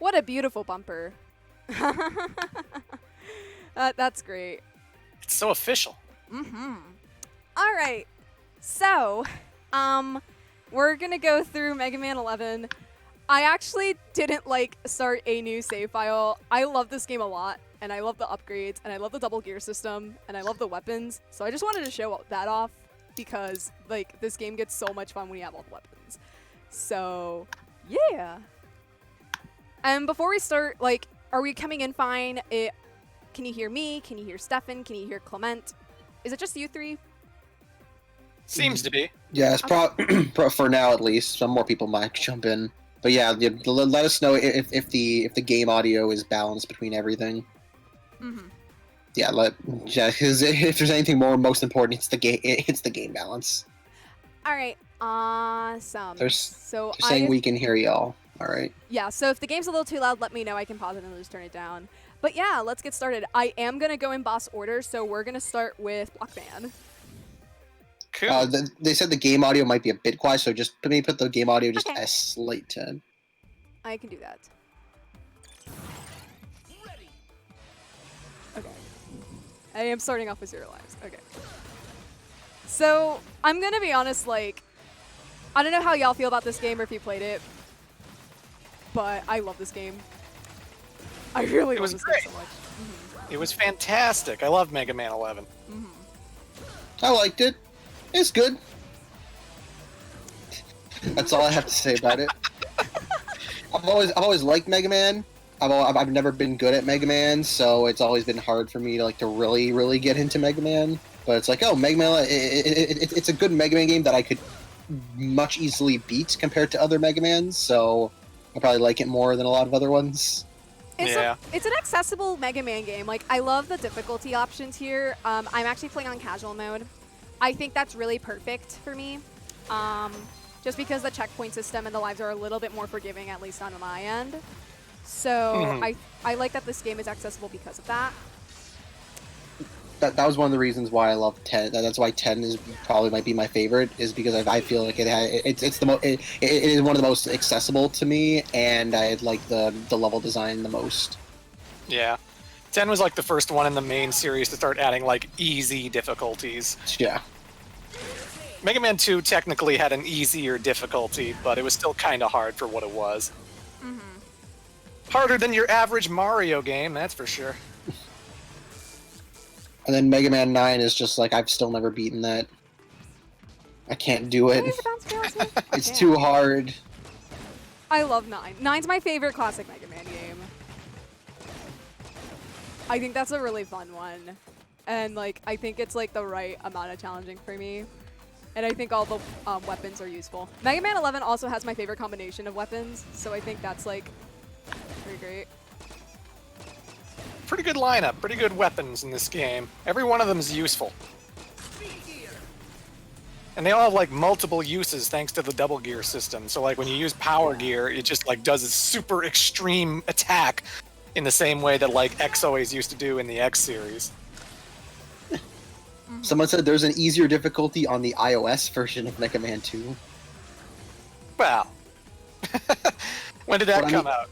What a beautiful bumper. That's great. It's so official. Mm-hmm. All right. So, we're gonna go through Mega Man 11. I actually didn't start a new save file. I love this game a lot, and I love the upgrades, and I love the double gear system, and I love the weapons. So I just wanted to show that off because this game gets so much fun when you have all the weapons. So yeah. And before we start, are we coming in fine? Can you hear me? Can you hear Stefan? Can you hear Clement? Is it just you three? Seems to be. Yeah, it's for now at least. Some more people might jump in. But yeah, let us know if the game audio is balanced between everything. Mm-hmm. Yeah, because if there's anything most important, it's the game balance. All right, awesome. They're saying we can hear y'all. All right. Yeah, so if the game's a little too loud, let me know. I can pause it and just turn it down. But yeah, let's get started. I am gonna go in boss order, so we're gonna start with Block Band. Cool. They said the game audio might be a bit quiet, so just put the game audio just as slight 10. I can do that. Okay. I am starting off with 0 lives. Okay. So, I'm gonna be honest, I don't know how y'all feel about this game or if you played it, but I love this game. I really love this game so much. Mm-hmm. It was fantastic. I love Mega Man 11. Mm-hmm. I liked it. It's good. That's all I have to say about it. I've always liked Mega Man. I've never been good at Mega Man, so it's always been hard for me to really get into Mega Man. But it's Mega Man. It's a good Mega Man game that I could much easily beat compared to other Mega Mans. So I probably like it more than a lot of other ones. It's an accessible Mega Man game. I love the difficulty options here. I'm actually playing on casual mode. I think that's really perfect for me. Just because the checkpoint system and the lives are a little bit more forgiving, at least on my end. So I like that this game is accessible because of that. That was one of the reasons why I love 10. That's why 10 probably might be my favorite, is because I feel like it is one of the most accessible to me, and I like the level design the most. Yeah. 10 was the first one in the main series to start adding easy difficulties. Yeah. Mega Man 2 technically had an easier difficulty, but it was still kind of hard for what it was. Mm-hmm. Harder than your average Mario game, that's for sure. And then Mega Man 9 is just I've still never beaten that. I can't do it. It's too hard. I love 9. 9's my favorite classic Mega Man game. I think that's a really fun one. And I think it's the right amount of challenging for me. And I think all the weapons are useful. Mega Man 11 also has my favorite combination of weapons, so I think that's pretty great. Pretty good lineup, pretty good weapons in this game. Every one of them is useful. And they all have multiple uses thanks to the double gear system. So when you use power gear, it just does a super extreme attack in the same way that X always used to do in the X series. Someone said there's an easier difficulty on the iOS version of Mega Man 2. Wow. When did that come out?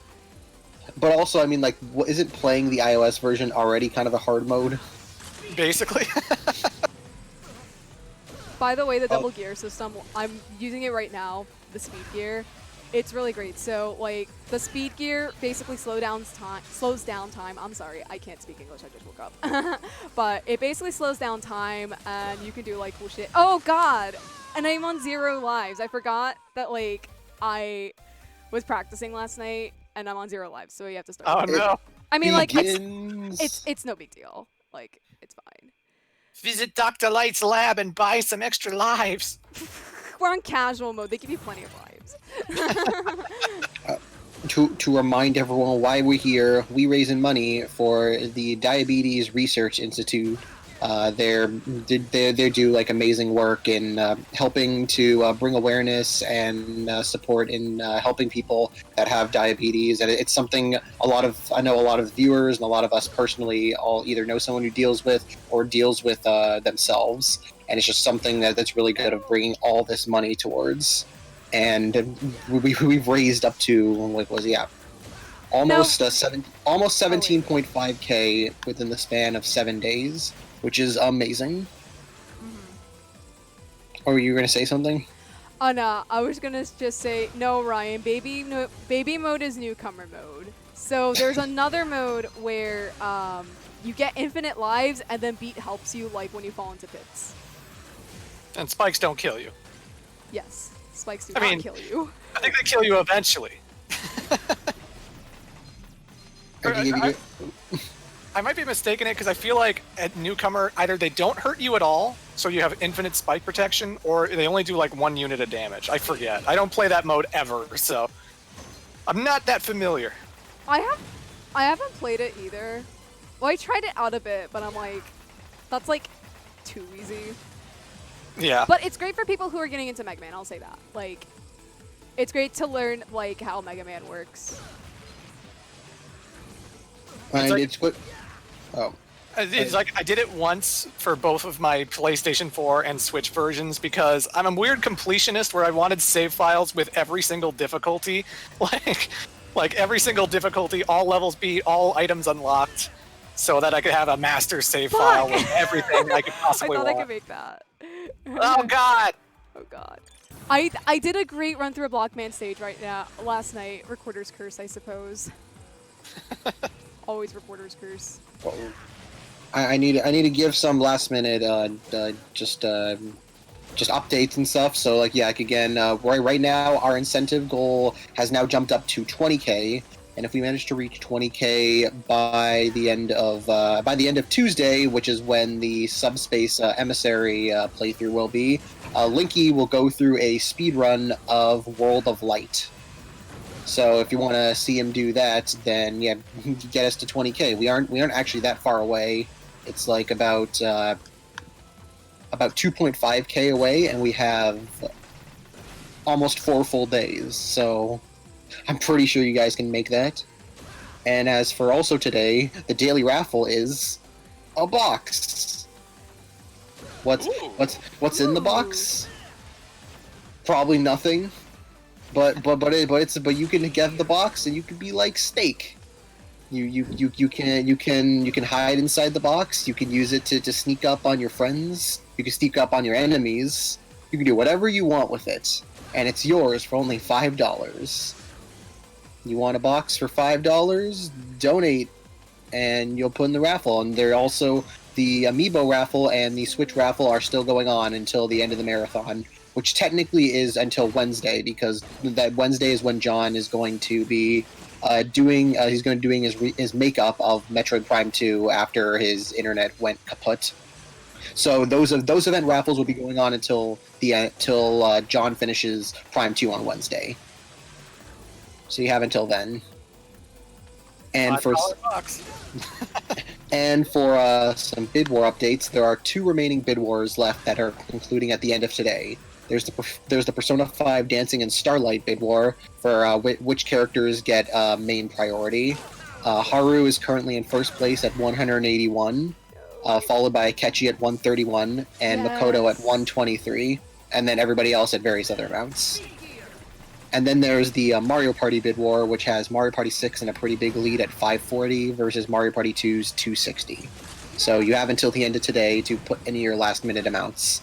But also, isn't playing the iOS version already kind of a hard mode? Basically. By the way, the double gear system, I'm using it right now, the speed gear. It's really great. So, the speed gear basically slows down time. I'm sorry, I can't speak English, I just woke up. But it basically slows down time, and you can do, cool shit. Oh, God! And I'm on 0 lives. I forgot that, I was practicing last night, and I'm on 0 lives, so you have to start. Oh, no. I mean, it's no big deal. It's fine. Visit Dr. Light's lab and buy some extra lives. We're on casual mode. They give you plenty of lives. To remind everyone why we're here, we raising money for the Diabetes Research Institute. They do like amazing work in helping to bring awareness and support in helping people that have diabetes, and it's something I know a lot of viewers and a lot of us personally all either know someone who deals with or deals with themselves, and it's just something that's really good of bringing all this money towards. And we've raised up to almost almost Oh, wait. 17.5k within the span of 7 days, which is amazing. Or were you gonna say something? Oh no, I was gonna just say no, Ryan. Baby mode is newcomer mode. So there's another mode where you get infinite lives, and then beat helps you like when you fall into pits. And spikes don't kill you. Yes, spikes do I not mean- kill you. I think they kill you eventually. I might be mistaken it because I feel like at newcomer either they don't hurt you at all, so you have infinite spike protection, or they only do like 1 unit of damage. I forget. I don't play that mode ever, so I'm not that familiar. I haven't played it either. Well, I tried it out a bit, but I'm like, that's like too easy. Yeah. But it's great for people who are getting into Mega Man. I'll say that. Like, it's great to learn like how Mega Man works. And like- it's what. Oh, It's like I did it once for both of my PlayStation 4 and Switch versions because I'm a weird completionist where I wanted save files with every single difficulty, like every single difficulty, all levels beat, all items unlocked, so that I could have a master save file with everything I could I possibly thought want. I could make that. Oh God! Oh god. I did a great run through a Blockman stage last night. Recorder's curse, I suppose. Always recorder's curse. I need to give some last minute just updates and stuff. So like yeah, like again, right now our incentive goal has now jumped up to 20k, and if we manage to reach 20k by the end of Tuesday, which is when the Subspace Emissary playthrough will be, Linky will go through a speed run of World of Light. So if you want to see him do that, then yeah, get us to 20k. We aren't actually that far away. It's like about 2.5k away, and we have almost 4 full days. So I'm pretty sure you guys can make that. And as for also today, the daily raffle is a box. What's in the box? Probably nothing. But you can get the box and you can be like Snake. You can hide inside the box. You can use it to sneak up on your friends. You can sneak up on your enemies. You can do whatever you want with it, and it's yours for only $5. You want a box for $5? Donate, and you'll put in the raffle. And they're also the Amiibo raffle and the Switch raffle are still going on until the end of the marathon, which technically is until Wednesday, because that Wednesday is when John is going to be doing his makeup of Metroid Prime 2 after his internet went kaput. So those event raffles will be going on until John finishes Prime 2 on Wednesday. So you have until then. And for $5 box. and for some Bid War updates, there are 2 remaining Bid Wars left that are concluding at the end of today. There's the Persona 5 Dancing in Starlight Bid War for which characters get main priority. Haru is currently in first place at 181, followed by Akechi at 131 and Makoto at 123, and then everybody else at various other amounts. And then there's the Mario Party Bid War, which has Mario Party 6 in a pretty big lead at 540 versus Mario Party 2's 260. So you have until the end of today to put in your last minute amounts.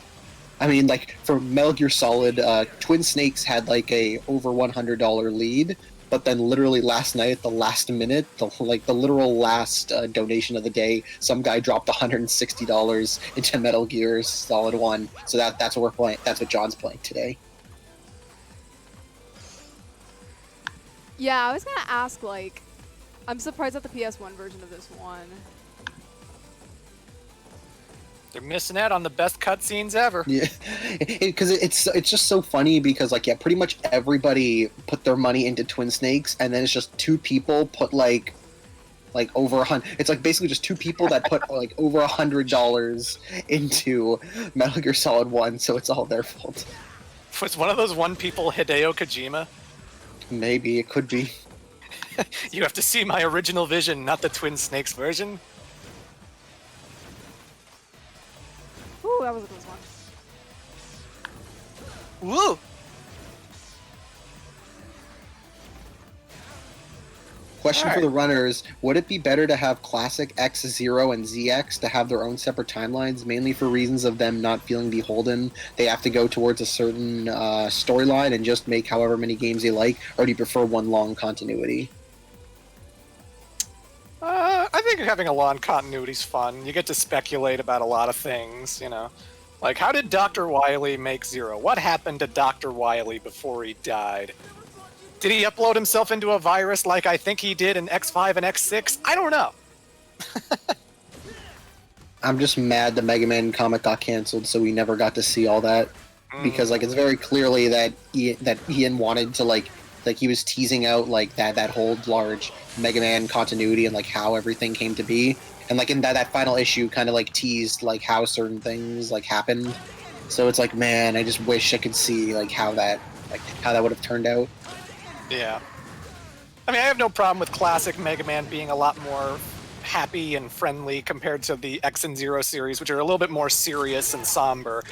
I mean, like, for Metal Gear Solid, Twin Snakes had, like, a over $100 lead, but then literally last night at the last minute, the literal last donation of the day, some guy dropped $160 into Metal Gear Solid 1. So that's what we're playing. That's what John's playing today. Yeah, I was gonna ask, like, I'm surprised at the PS1 version of this one. They're missing out on the best cutscenes ever. Yeah, because it's just so funny because like yeah, pretty much everybody put their money into Twin Snakes, and then it's just 2 people put like over 100. It's like basically just 2 people that put like over $100 into Metal Gear Solid 1, so it's all their fault. Was one of those one people Hideo Kojima? Maybe it could be. You have to see my original vision, not the Twin Snakes version. Ooh, that was a close one. Woo! Question All for right. the runners: would it be better to have Classic X0 and ZX to have their own separate timelines, mainly for reasons of them not feeling beholden? They have to go towards a certain storyline and just make however many games they like, or do you prefer one long continuity? I think having a long continuity is fun. You get to speculate about a lot of things, you know. Like, how did Dr. Wily make Zero? What happened to Dr. Wily before he died? Did he upload himself into a virus like I think he did in X5 and X6? I don't know. I'm just mad the Mega Man comic got canceled, so we never got to see all that. Because like it's very clearly that Ian wanted to like he was teasing out like that whole large Mega Man continuity and like how everything came to be, and like in that final issue kind of like teased like how certain things like happened. So it's like, man, I just wish I could see like how that would have turned out. Yeah. I mean, I have no problem with classic Mega Man being a lot more happy and friendly compared to the X and Zero series, which are a little bit more serious and somber.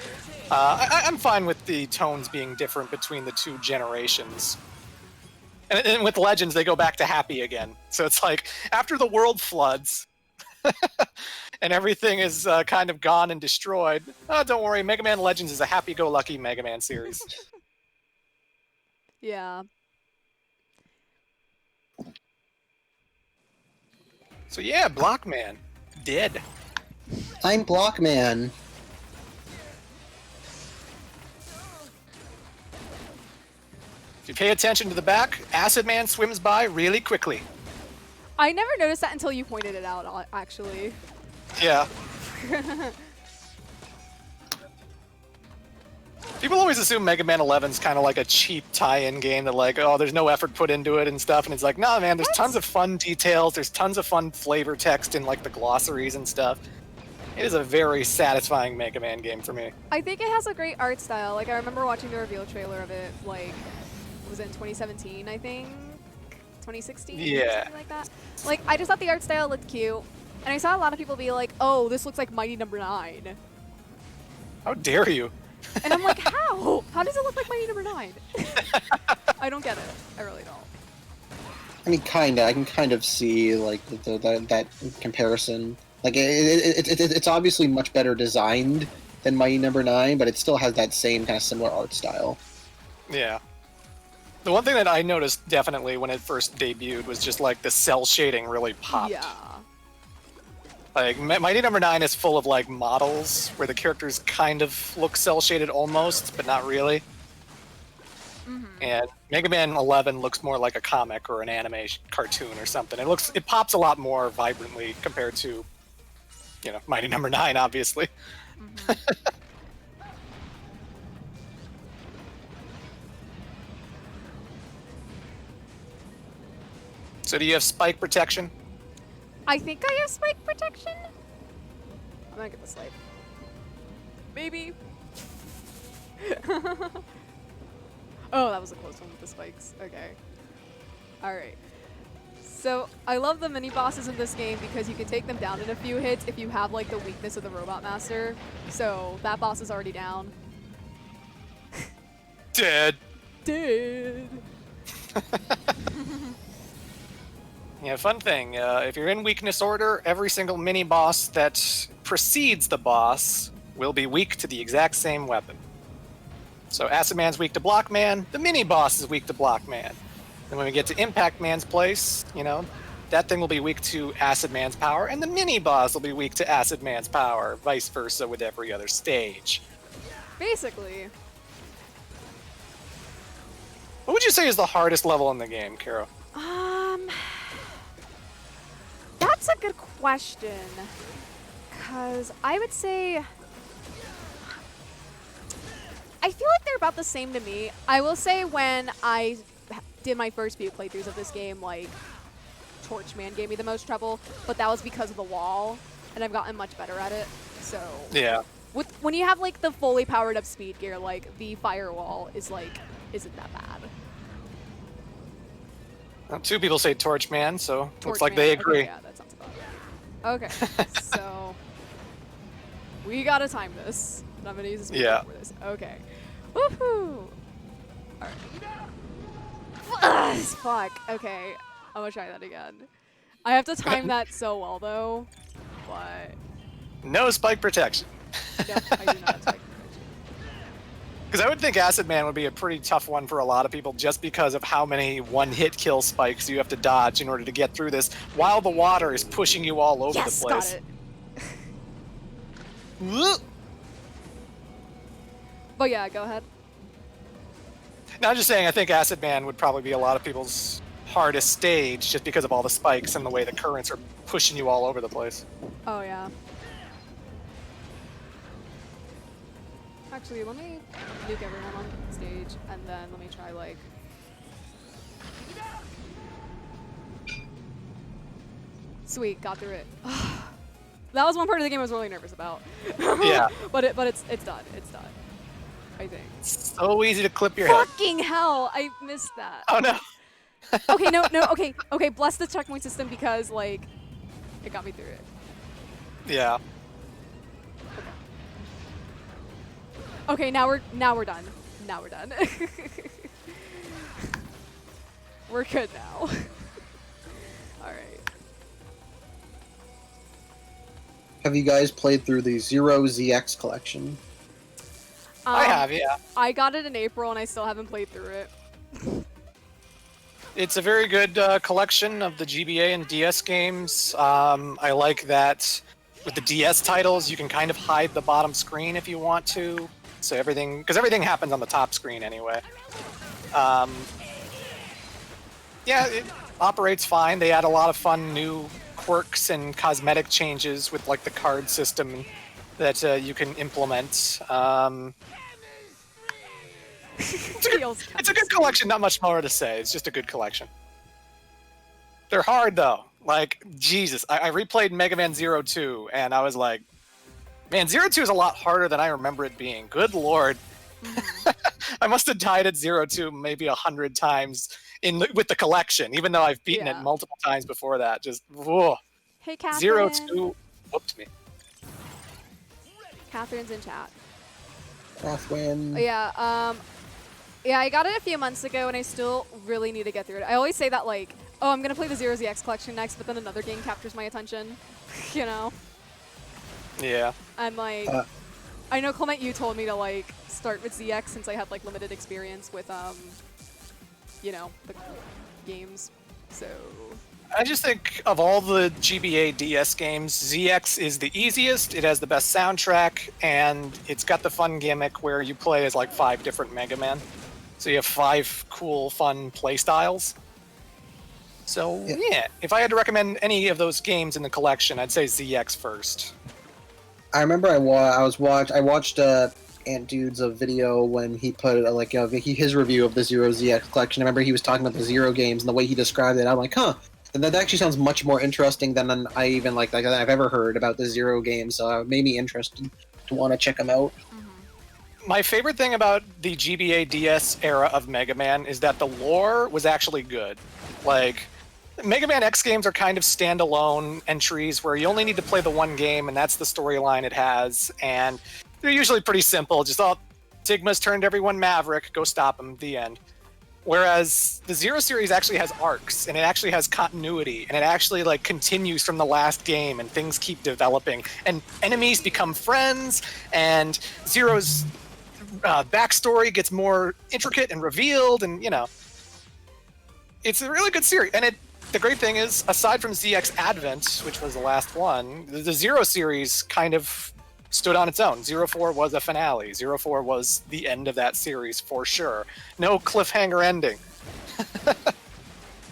I'm fine with the tones being different between the two generations. And with Legends, they go back to happy again. So it's like, after the world floods and everything is kind of gone and destroyed, oh, don't worry, Mega Man Legends is a happy-go-lucky Mega Man series. Yeah. So yeah, Blockman. Dead. I'm Blockman. If you pay attention to the back, Acid Man swims by really quickly. I never noticed that until you pointed it out, actually. Yeah. People always assume Mega Man 11's kind of like a cheap tie-in game that like, oh, there's no effort put into it and stuff, and it's like, no, man, there's tons of fun details, there's tons of fun flavor text in like the glossaries and stuff. It is a very satisfying Mega Man game for me. I think it has a great art style. Like, I remember watching the reveal trailer of it, like, was it in 2017, I think? 2016? Yeah. Something like that. Like, I just thought the art style looked cute. And I saw a lot of people be like, oh, this looks like Mighty Number 9. How dare you? And I'm like, how? How does it look like Mighty Number 9? I don't get it. I really don't. I mean, kinda. I can kind of see like that comparison. Like it's obviously much better designed than Mighty Number 9, but it still has that same kind of similar art style. Yeah. The one thing that I noticed definitely when it first debuted was just like the cell shading really popped. Yeah. Like, Mighty Number 9 is full of, like, models where the characters kind of look cel-shaded almost, but not really. Mm-hmm. And Mega Man 11 looks more like a comic or an anime cartoon or something. It pops a lot more vibrantly compared to, you know, Mighty Number 9, obviously. Mm-hmm. So do you have spike protection? I think I have spike protection. I'm gonna get this light. Maybe. Oh, that was a close one with the spikes. Okay. Alright. So, I love the mini-bosses in this game because you can take them down in a few hits if you have, like, the weakness of the Robot Master. So, that boss is already down. Dead. Dead. Yeah, fun thing. If you're in weakness order, every single mini-boss that precedes the boss will be weak to the exact same weapon. So Acid Man's weak to Block Man, the mini-boss is weak to Block Man. Then when we get to Impact Man's place, you know, that thing will be weak to Acid Man's power, and the mini-boss will be weak to Acid Man's power, vice versa with every other stage. Basically. What would you say is the hardest level in the game, Caro? That's a good question. Because I would say... I feel like they're about the same to me. I will say when I did my first few playthroughs of this game, like, Torchman gave me the most trouble, but that was because of the wall, and I've gotten much better at it, so... Yeah. When you have, like, the fully powered up speed gear, like, the firewall is, like, isn't that bad. Well, two people say Torchman, so looks like Torchman. they agree. Okay, yeah, that sounds about right. Okay, so we gotta time this. And I'm gonna use this Yeah. for this. Okay. Woohoo! Alright. Fuck. Okay. I'm gonna try that again. I have to time that so well though, but No spike protection. yep, I do not have spike protection. Because I would think Acid Man would be a pretty tough one for a lot of people just because of how many one-hit kill spikes you have to dodge in order to get through this, while the water is pushing you all over Yes, the place. got it. But yeah, go ahead. Now, I'm just saying, I think Acid Man would probably be a lot of people's hardest stage just because of all the spikes and the way the currents are pushing you all over the place. Oh yeah. Actually, let me nuke everyone on stage, and then let me try like. Sweet, got through it. That was one part of the game I was really nervous about. Yeah. but it's done. It's done. I think. So easy to clip your head. Fucking hell! I missed that. Oh no. Okay, no, okay. Bless the checkpoint system because like, it got me through it. Yeah. Okay, now we're done. Now we're done. We're good now. All right. Have you guys played through the Zero ZX collection? I have, yeah. I got it in April and I still haven't played through it. It's a very good collection of the GBA and DS games. I like that with the DS titles, you can kind of hide the bottom screen if you want to. So everything, because everything happens on the top screen anyway. Yeah, it operates fine. They add a lot of fun new quirks and cosmetic changes with like the card system that you can implement. It's a good collection, not much more to say. It's just a good collection. They're hard though. Like, Jesus, I replayed Mega Man Zero 2 and I was like, man, Zero 2 is a lot harder than I remember it being. Good lord. I must have died at Zero 2 maybe 100 times with the collection, even though I've beaten it multiple times before that. Just, whoa. Hey, Catherine. Zero 2 whooped me. Catherine's in chat. Catherine. Yeah, yeah, I got it a few months ago and I still really need to get through it. I always say that like, oh, I'm gonna play the Zero ZX collection next, but then another game captures my attention, you know? Yeah. And like, I know Clement, you told me to like start with ZX since I had like limited experience with you know, the games. So I just think of all the GBA DS games, ZX is the easiest. It has the best soundtrack, and it's got the fun gimmick where you play as like 5 different Mega Men. So you have 5 cool, fun play styles. So yeah, if I had to recommend any of those games in the collection, I'd say ZX first. I remember I watched Ant Dude's video when he put his review of the Zero ZX collection. I remember he was talking about the Zero games and the way he described it. I'm like, huh, that actually sounds much more interesting than I even like I've ever heard about the Zero games. So it made me interested to want to check them out. My favorite thing about the GBA DS era of Mega Man is that the lore was actually good. Like, Mega Man X games are kind of standalone entries where you only need to play the one game, and that's the storyline it has. And they're usually pretty simple. Just, Sigma's turned everyone Maverick, go stop him, the end. Whereas the Zero series actually has arcs, and it actually has continuity, and it actually like continues from the last game, and things keep developing, and enemies become friends, and Zero's backstory gets more intricate and revealed, and you know, it's a really good series. And the great thing is, aside from ZX Advent, which was the last one, the Zero series kind of stood on its own. Zero 4 was a finale. Zero 4 was the end of that series for sure. No cliffhanger ending.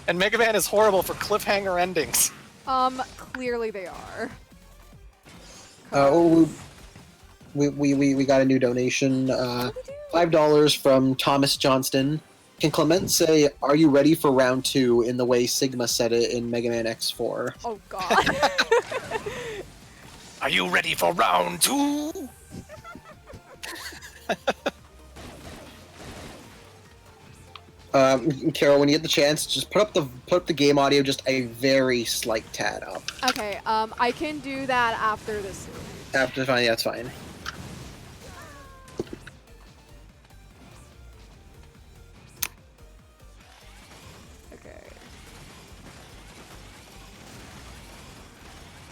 And Mega Man is horrible for cliffhanger endings. Clearly they are. We got a new donation, $5 from Thomas Johnston. Can Clement say, "Are you ready for round 2" in the way Sigma said it in Mega Man X4? Oh God. Are you ready for round 2? Caro, when you get the chance, just put up the game audio just a very slight tad up. Okay, I can do that after this. After fine, yeah, that's fine. Okay.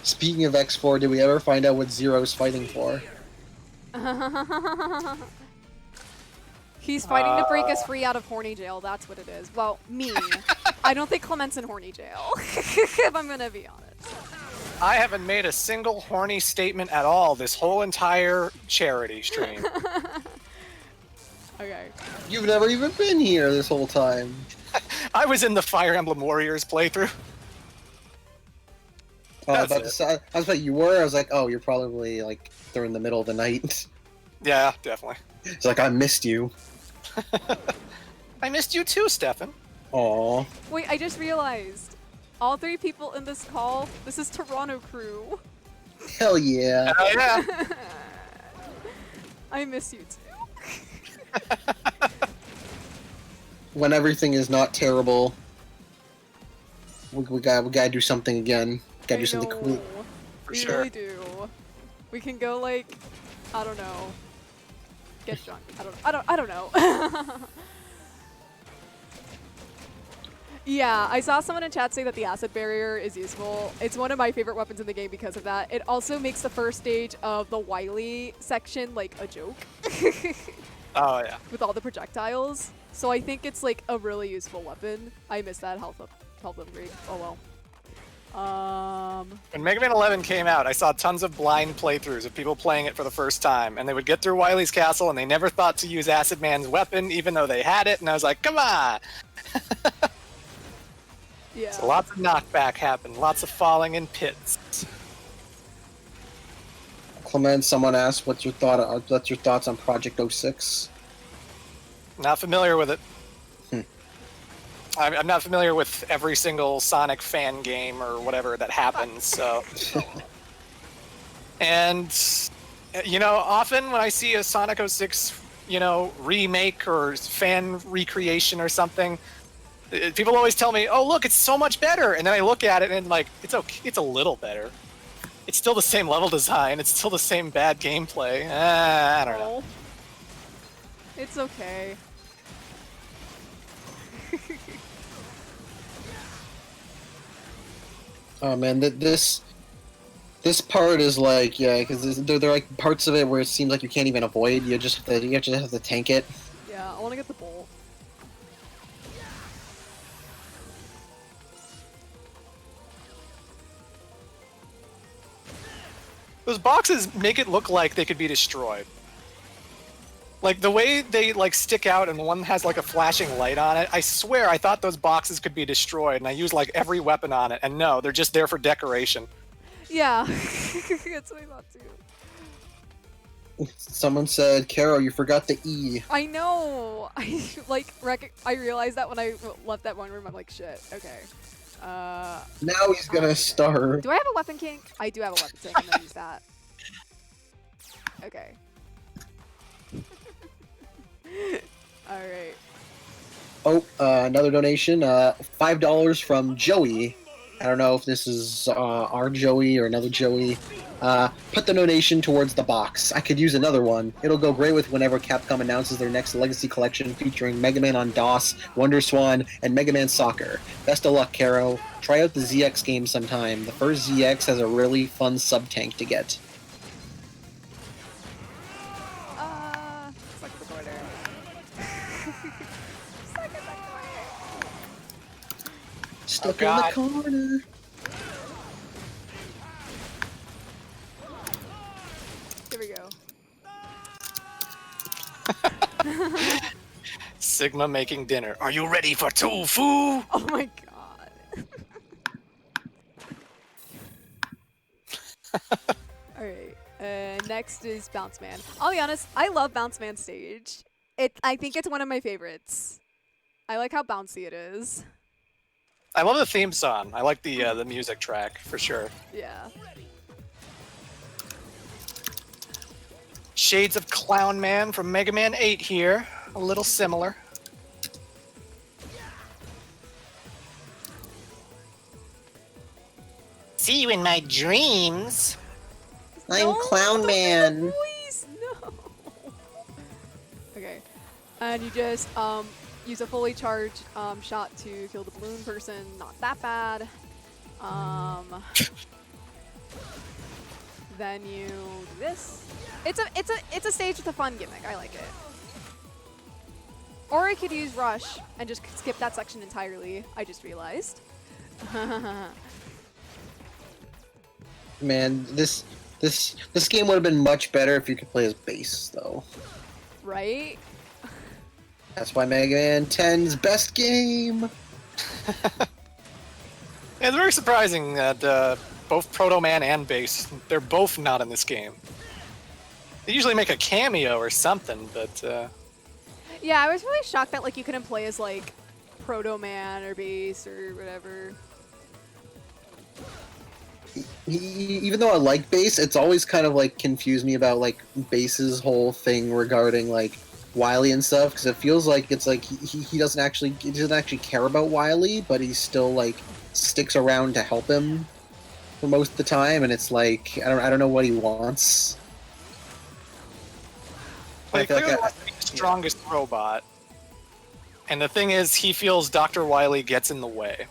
Speaking of X4, did we ever find out what Zero's fighting for? He's fighting to break us free out of horny jail. That's what it is. Well, me. I don't think Clement's in horny jail, if I'm gonna be honest. I haven't made a single horny statement at all this whole entire charity stream. Okay. You've never even been here this whole time. I was in the Fire Emblem Warriors playthrough. Oh, I That's was like, you were? I was like, oh, you're probably like during the middle of the night. Yeah, definitely. It's like, I missed you. I missed you too, Stefan. Aw. Wait, I just realized. All 3 people in this call, this is Toronto crew. Hell yeah. Oh yeah. I miss you too. When everything is not terrible, we gotta do something again. Gotta do something cool. We sure. really do. We can go like, I don't know. Get drunk. I don't know. Yeah, I saw someone in chat say that the acid barrier is useful. It's one of my favorite weapons in the game because of that. It also makes the first stage of the Wily section like a joke. Oh yeah. With all the projectiles. So I think it's like a really useful weapon. I miss that health upgrade. Oh well. When Mega Man 11 came out, I saw tons of blind playthroughs of people playing it for the first time, and they would get through Wily's castle, and they never thought to use Acid Man's weapon, even though they had it, and I was like, come on! Yeah. So lots of knockback happened, lots of falling in pits. Clement, someone asked, what's your thoughts on Project 06? Not familiar with it. I'm not familiar with every single Sonic fan game or whatever that happens, so... And, you know, often when I see a Sonic 06, you know, remake or fan recreation or something, people always tell me, oh, look, it's so much better! And then I look at it and, like, it's okay, it's a little better. It's still the same level design, it's still the same bad gameplay. I don't know. It's okay. Oh man, this part is like, yeah, because there are like parts of it where it seems like you can't even avoid. You just have to tank it. Yeah, I want to get the bolt. Those boxes make it look like they could be destroyed. Like, the way they, like, stick out and one has, like, a flashing light on it, I swear I thought those boxes could be destroyed, and I used, like, every weapon on it, and no, they're just there for decoration. Yeah, that's what I thought too. Someone said, Caro, you forgot the E. I know! I realized that when I left that one room, I'm like, shit, okay. Now he's gonna starve. Do I have a weapon kink? I do have a weapon kink, I'm gonna use that. Okay. Alright. Oh, another donation. $5 from Joey. I don't know if this is our Joey or another Joey. Put the donation towards the box. I could use another one. It'll go great with whenever Capcom announces their next Legacy Collection featuring Mega Man on DOS, Wonder Swan, and Mega Man Soccer. Best of luck, Caro. Try out the ZX game sometime. The first ZX has a really fun sub-tank to get. Stuck in the corner. Stuck Oh, in the God. corner. Here we go. Sigma making dinner. Are you ready for tofu? Oh my god. Alright, next is Bounce Man. I'll be honest, I love Bounce Man stage. I think it's one of my favorites. I like how bouncy it is. I love the theme song. I like the music track, for sure. Yeah. Shades of Clown Man from Mega Man 8 here. A little similar. See you in my dreams. I'm Clown Man. Voice, no. Okay, and you just use a fully charged shot to kill the balloon person. Not that bad. Then you do this. It's a stage with a fun gimmick. I like it. Or I could use Rush and just skip that section entirely. I just realized. Man, this game would have been much better if you could play as base, though. Right? That's why Mega Man 10's best game. Yeah, it's very surprising that both Proto Man and Base, they're both not in this game. They usually make a cameo or something, but Yeah, I was really shocked that like you couldn't play as like Proto Man or Base or whatever. Even though I like Base, it's always kind of like confused me about like Base's whole thing regarding like Wily and stuff, because it feels like it's like he doesn't actually care about Wily, but he still like sticks around to help him for most of the time, and it's like I don't know what he wants. Well, he I feel like clearly wants to be the strongest robot. And the thing is, he feels Dr. Wily gets in the way.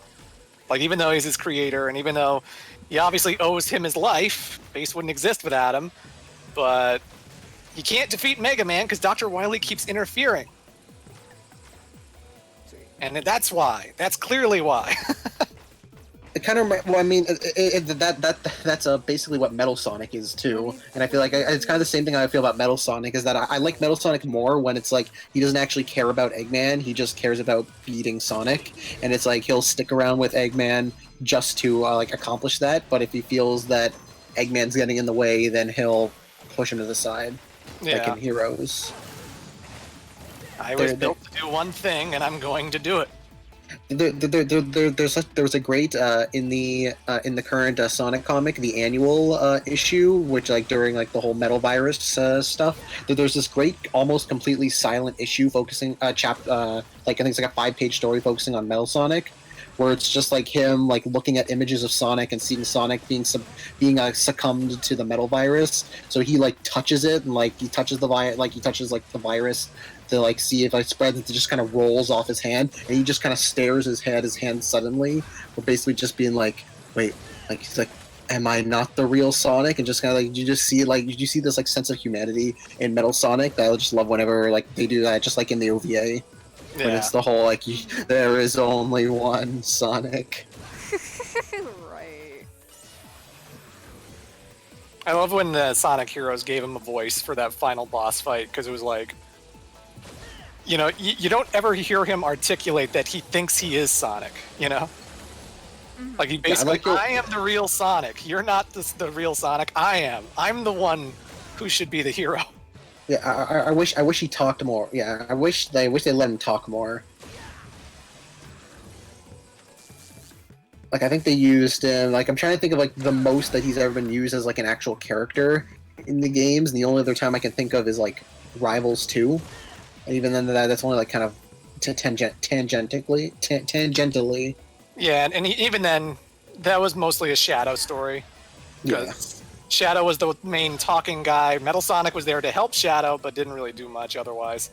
Like, even though he's his creator, and even though he obviously owes him his life, Base wouldn't exist without him, but he can't defeat Mega Man because Dr. Wily keeps interfering. And that's why. That's clearly why. It kind of, well, I mean, that's basically what Metal Sonic is too, and I feel like it's kind of the same thing I feel about Metal Sonic, is that I like Metal Sonic more when it's like he doesn't actually care about Eggman, he just cares about beating Sonic, and it's like he'll stick around with Eggman just to like accomplish that, but if he feels that Eggman's getting in the way, then he'll push him to the side, like in Heroes. I was built to do one thing, and I'm going to do it. There was a great in the current Sonic comic, the annual issue, which like during like the whole Metal Virus stuff, there's this great almost completely silent issue focusing like I think it's like a 5-page story focusing on Metal Sonic, where it's just like him like looking at images of Sonic and seeing Sonic being succumbed to the Metal Virus. So he like touches it, and like he touches the virus to like see if it spreads. It just kind of rolls off his hand, and he just kind of stares his hand suddenly, or basically just being like, wait, like he's like, am I not the real Sonic? And just kind of like you see this like sense of humanity in Metal Sonic that I just love whenever like they do that, just like in the OVA. When it's the whole like there is only one Sonic. Right. I love when the Sonic Heroes gave him a voice for that final boss fight, because it was like, you know, you don't ever hear him articulate that he thinks he is Sonic, you know? Mm-hmm. Like, he basically, I am the real Sonic. You're not the real Sonic. I am. I'm the one who should be the hero. Yeah, I wish he talked more. Yeah, I wish they let him talk more. Like, I think they used him, like, I'm trying to think of, like, the most that he's ever been used as, like, an actual character in the games, and the only other time I can think of is, like, Rivals 2. And even then, that's only, like, kind of tangentially. Yeah, and even then, that was mostly a Shadow story. Yeah. Shadow was the main talking guy. Metal Sonic was there to help Shadow, but didn't really do much otherwise.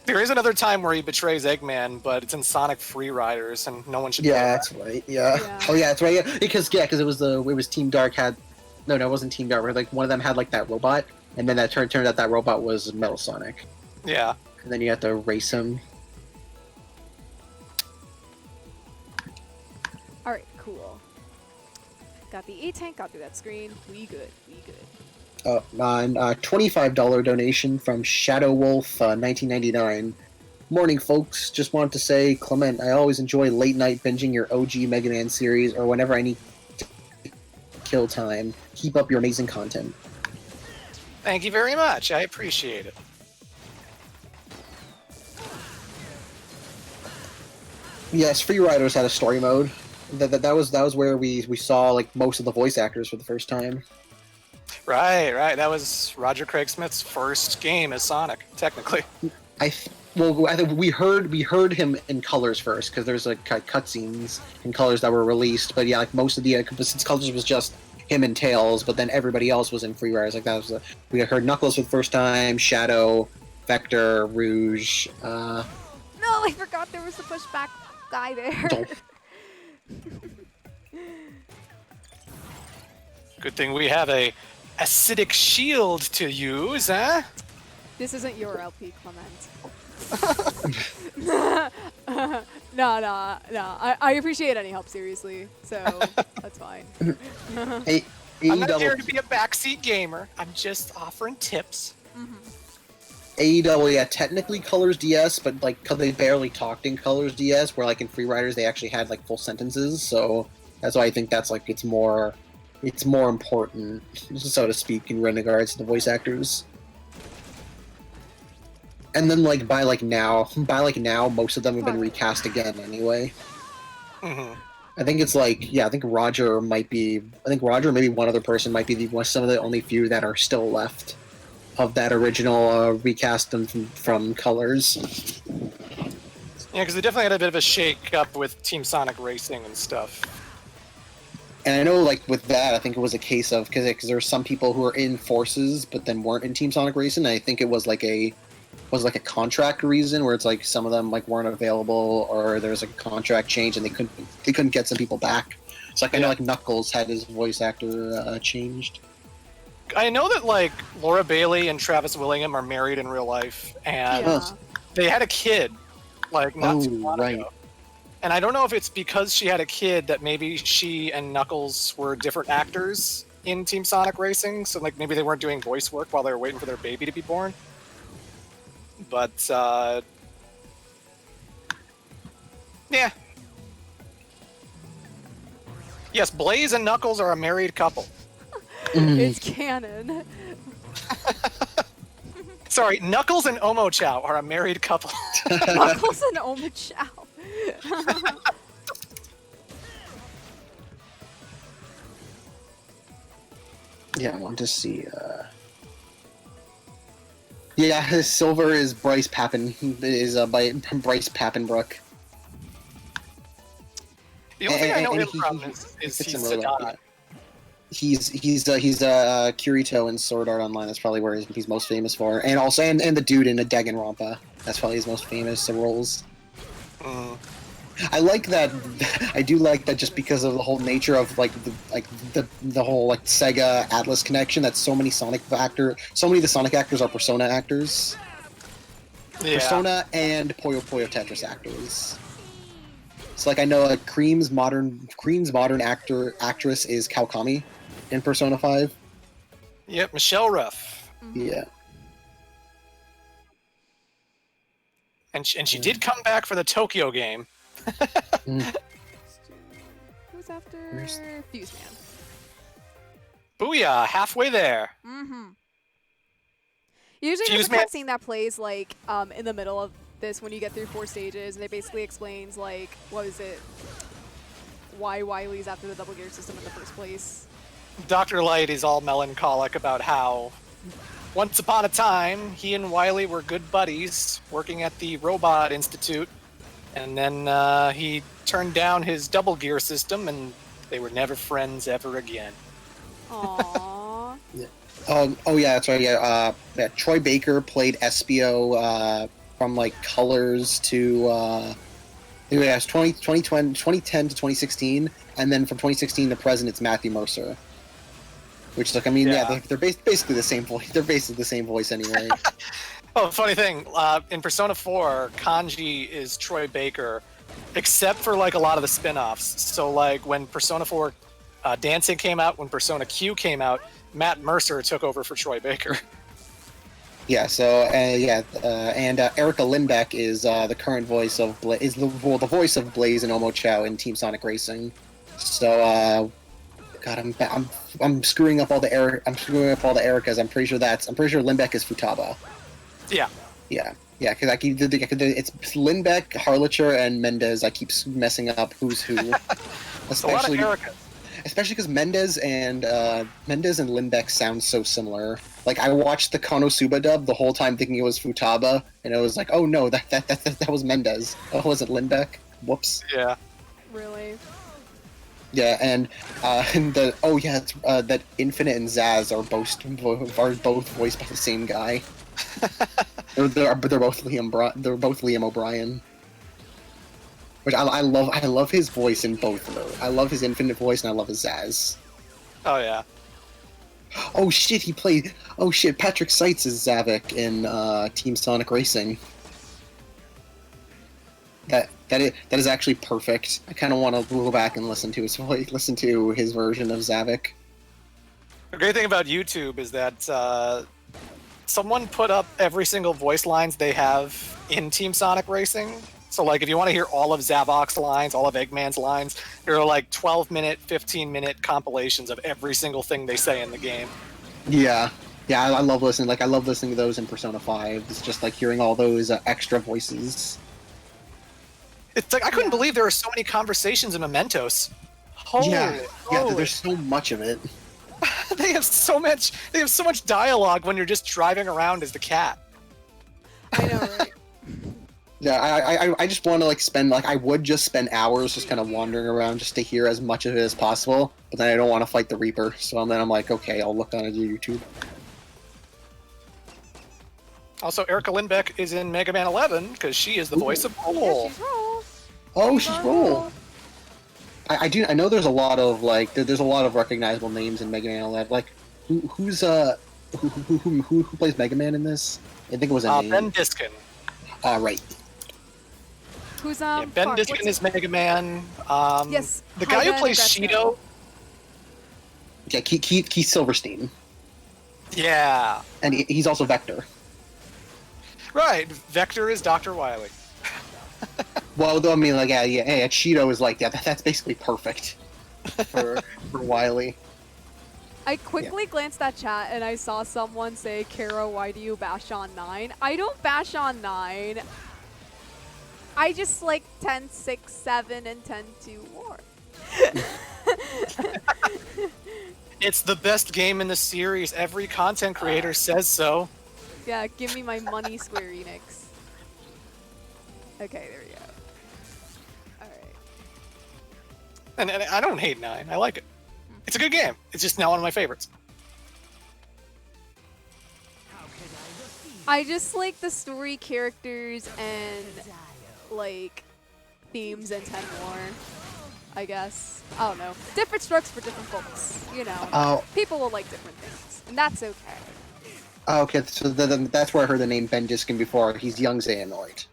There is another time where he betrays Eggman, but it's in Sonic Free Riders, and no one should. Yeah, that's right. Yeah. Oh yeah, that's right. Yeah, because it was Team Dark had. No, it wasn't Team Dark. Like one of them had like that robot, and then that turned out that robot was Metal Sonic. Yeah. And then you have to race him. All right, cool. Got the E-Tank, got through that screen. We good. $25 donation from Shadow Wolf 1999. Morning, folks. Just wanted to say, Clement, I always enjoy late night binging your OG Mega Man series, or whenever I need to kill time. Keep up your amazing content. Thank you very much. I appreciate it. Yes, Free Riders had a story mode. That was where we saw like most of the voice actors for the first time. Right. That was Roger Craig Smith's first game as Sonic, technically. I think we heard him in colors first, because there's like cutscenes in colors that were released. But yeah, like most of the since colors was just him and Tails, but then everybody else was in Free Riders. Like that was we heard Knuckles for the first time, Shadow, Vector, Rouge. No, I forgot there was a pushback guy there. Good thing we have a acidic shield to use, huh? This isn't your LP, Clement. No. I appreciate any help, seriously. So that's fine. Hey, I'm not AEW, here to be a backseat gamer. I'm just offering tips. AEW, yeah, technically Colors DS, but like, cause they barely talked in Colors DS, where like in Free Riders they actually had like full sentences. So that's why I think that's like it's more important, so to speak, in regards to the voice actors. And then like by now, most of them have been recast again anyway. Mm-hmm. I think it's like, yeah, I think Roger, maybe one other person might be some of the only few that are still left of that original recast from Colors. Yeah, because they definitely had a bit of a shake-up with Team Sonic Racing and stuff. And I know, like, with that, I think it was a case of, because there were some people who were in Forces, but then weren't in Team Sonic Racing, and I think it was like a contract reason, where it's like some of them like weren't available, or there was like a contract change and they couldn't get some people back. So like I know like Knuckles had his voice actor changed. I know that like Laura Bailey and Travis Willingham are married in real life, and they had a kid like not too long ago. And I don't know if it's because she had a kid that maybe she and Knuckles were different actors in Team Sonic Racing, so like maybe they weren't doing voice work while they were waiting for their baby to be born. But yeah. Yes, Blaze and Knuckles are a married couple. It's canon. Sorry, Knuckles and Omochow are a married couple. Knuckles and Omochow. Yeah, I want to see. Yeah, Silver is Bryce Pappen by Bryce Pappenbrook. The only thing I know him from is he's Sadada. He's Kirito in Sword Art Online. That's probably where he's most famous for, and also and the dude in a Danganronpa. That's probably his most famous roles. I like that. I do like that just because of the whole nature of the whole like Sega Atlas connection. That so many of the Sonic actors are Persona actors. Yeah. Persona and Puyo Puyo Tetris actors. So like I know like Cream's modern actress is Kawakami in Persona 5. Yep, Michelle Ruff. Yeah. And she did come back for the Tokyo game. Who's after Fuse Man? Booyah! Halfway there. Usually there's a cutscene that plays like in the middle of this when you get through 4 stages, and it basically explains like what is it? Why Wily's after the double gear system in the first place. Dr. Light is all melancholic about how once upon a time he and Wily were good buddies working at the Robot Institute. And then he turned down his double gear system, and they were never friends ever again. Aww. Yeah. Oh yeah, that's right. Yeah. Troy Baker played Espio from like Colors to 2010 to 2016, and then from 2016 to present, it's Matthew Mercer. Which, like, I mean, they're basically the same voice. They're basically the same voice anyway. Oh, funny thing, in Persona 4, Kanji is Troy Baker, except for, like, a lot of the spin-offs. So, like, when Persona 4 Dancing came out, when Persona Q came out, Matt Mercer took over for Troy Baker. Yeah, so, and Erica Lindbeck is the current voice of, the voice of Blaze and Omochow in Team Sonic Racing. So, God, I'm screwing up all the Ericas. I'm pretty sure Lindbeck is Futaba. Yeah. Yeah, because it's Lindbeck, Harlicher, and Mendez. I keep messing up who's who. Especially, especially because Mendez and Lindbeck sound so similar. Like I watched the Konosuba dub the whole time thinking it was Futaba, and it was like, oh no, that was Mendez. Oh, it wasn't Lindbeck. Whoops. Yeah. Really? Yeah, and that Infinite and Zaz are both voiced by the same guy. they're both Liam O'Brien. Which I love his voice in both of them. I love his Infinite voice and I love his Zaz. Oh yeah. Oh shit, he played. Oh shit, Patrick Seitz is Zavik in Team Sonic Racing. That is actually perfect. I kind of want to go back and listen to his voice, listen to his version of Zavik. The great thing about YouTube is that someone put up every single voice lines they have in Team Sonic Racing. So, like, if you want to hear all of Zavok's lines, all of Eggman's lines, there are like 12-minute, 15-minute compilations of every single thing they say in the game. Yeah, I love listening. Like, I love listening to those in Persona 5. It's just like hearing all those extra voices. It's like I couldn't believe there were so many conversations in Mementos. Holy, There's so much of it. They have so much. They have so much dialogue when you're just driving around as the cat. I know, right? Yeah, I just want to like spend like I would just spend hours just kind of wandering around just to hear as much of it as possible, but then I don't want to fight the Reaper, so then I'm like, okay, I'll look on YouTube. Also, Erica Lindbeck is in Mega Man 11 because she is the voice of Roll. Yeah, she's Roll. Oh, she's Roll. I know there's a lot of like there's a lot of recognizable names in Mega Man 11. Like who plays Mega Man in this? I think it was a name. Ben Diskin. Right. Who's Ben Diskin is Mega Man. Yes. The guy who plays Gretzko. Shido. Yeah, Keith Silverstein, Yeah. and he's also Vector. Right. Vector is Dr. Wily. Well, though, I mean, like, yeah, Cheeto is like that. That's basically perfect for Wily. I quickly glanced at chat and I saw someone say, Caro, why do you bash on 9? I don't bash on 9. I just like 10, 6, 7, and 10, 2 more. It's the best game in the series. Every content creator says so. Yeah, give me my money, Square Enix. Okay, there we go. Alright. And I don't hate 9. I like it. It's a good game. It's just not one of my favorites. I just like the story, characters, and like themes in 10 more, I guess. I don't know. Different strokes for different folks, you know. Oh. People will like different things, and that's okay. Okay, so that's where I heard the name Ben Diskin before. He's young Xehanort.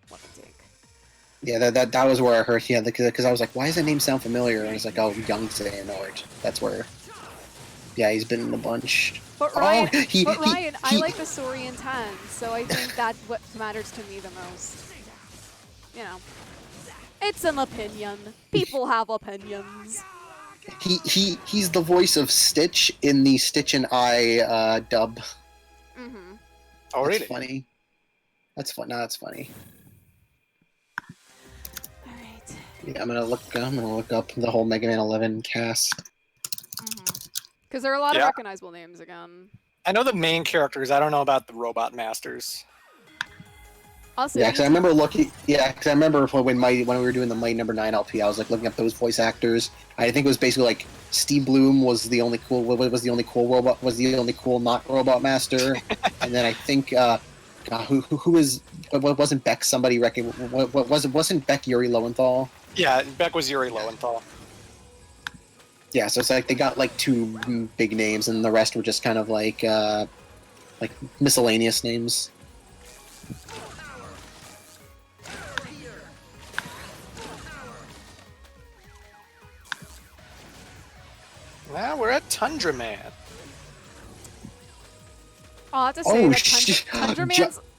What a dick. Yeah, that was where I heard. Yeah, because I was like, why does that name sound familiar? And I was like, oh, young Xehanort. That's where. Yeah, he's been in a bunch. But Ryan, I like the story in 10, so I think that's what matters to me the most. You know, it's an opinion. People have opinions. He's the voice of Stitch in the Stitch and I dub. Mm-hmm. Oh, really? That's funny. That's fun. No, that's funny. All right. Yeah, I'm gonna look up the whole Mega Man 11 cast. Because there are a lot of recognizable names again. I know the main characters. I don't know about the Robot Masters. Also, Yeah, because I remember looking. Yeah, because I remember when we were doing the Mighty Number 9 LP, I was like looking up those voice actors. I think it was basically like Steve Bloom was the only cool not robot master, and then I think wasn't Beck somebody wasn't Beck Yuri Lowenthal? Yeah, Beck was Yuri Lowenthal. Yeah, so it's like they got like 2 big names, and the rest were just kind of like miscellaneous names. Now we're at Tundra Man. I'll have to say that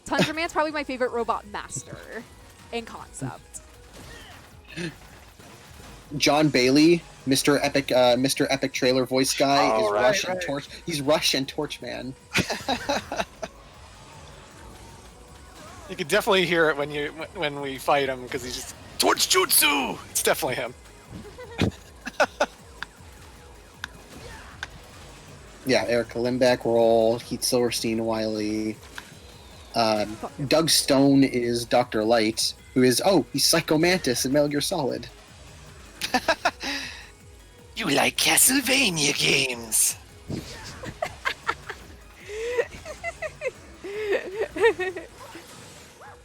Tundra Man's probably my favorite robot master in concept. John Bailey, Mr. Epic trailer voice guy, is Rush and Torch. He's Rush and Torchman. You can definitely hear it when we fight him because he's just Torch Jutsu. It's definitely him. Yeah, Erica Lindbeck, Roll, Keith Silverstein, Wily. Doug Stone is Dr. Light, who is he's Psycho Mantis in Metal Gear Solid. You like Castlevania games?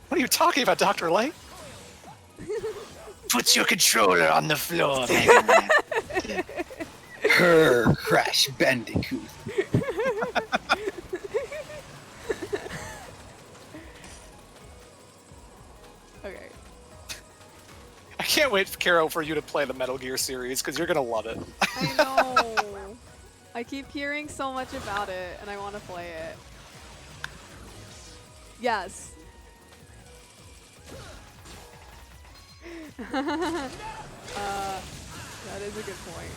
What are you talking about, Dr. Light? Put your controller on the floor, Mega Man. Her Crash Bandicoot. can't wait, Caro, for you to play the Metal Gear series because you're gonna love it. I know. I keep hearing so much about it, and I want to play it. Yes. That is a good point.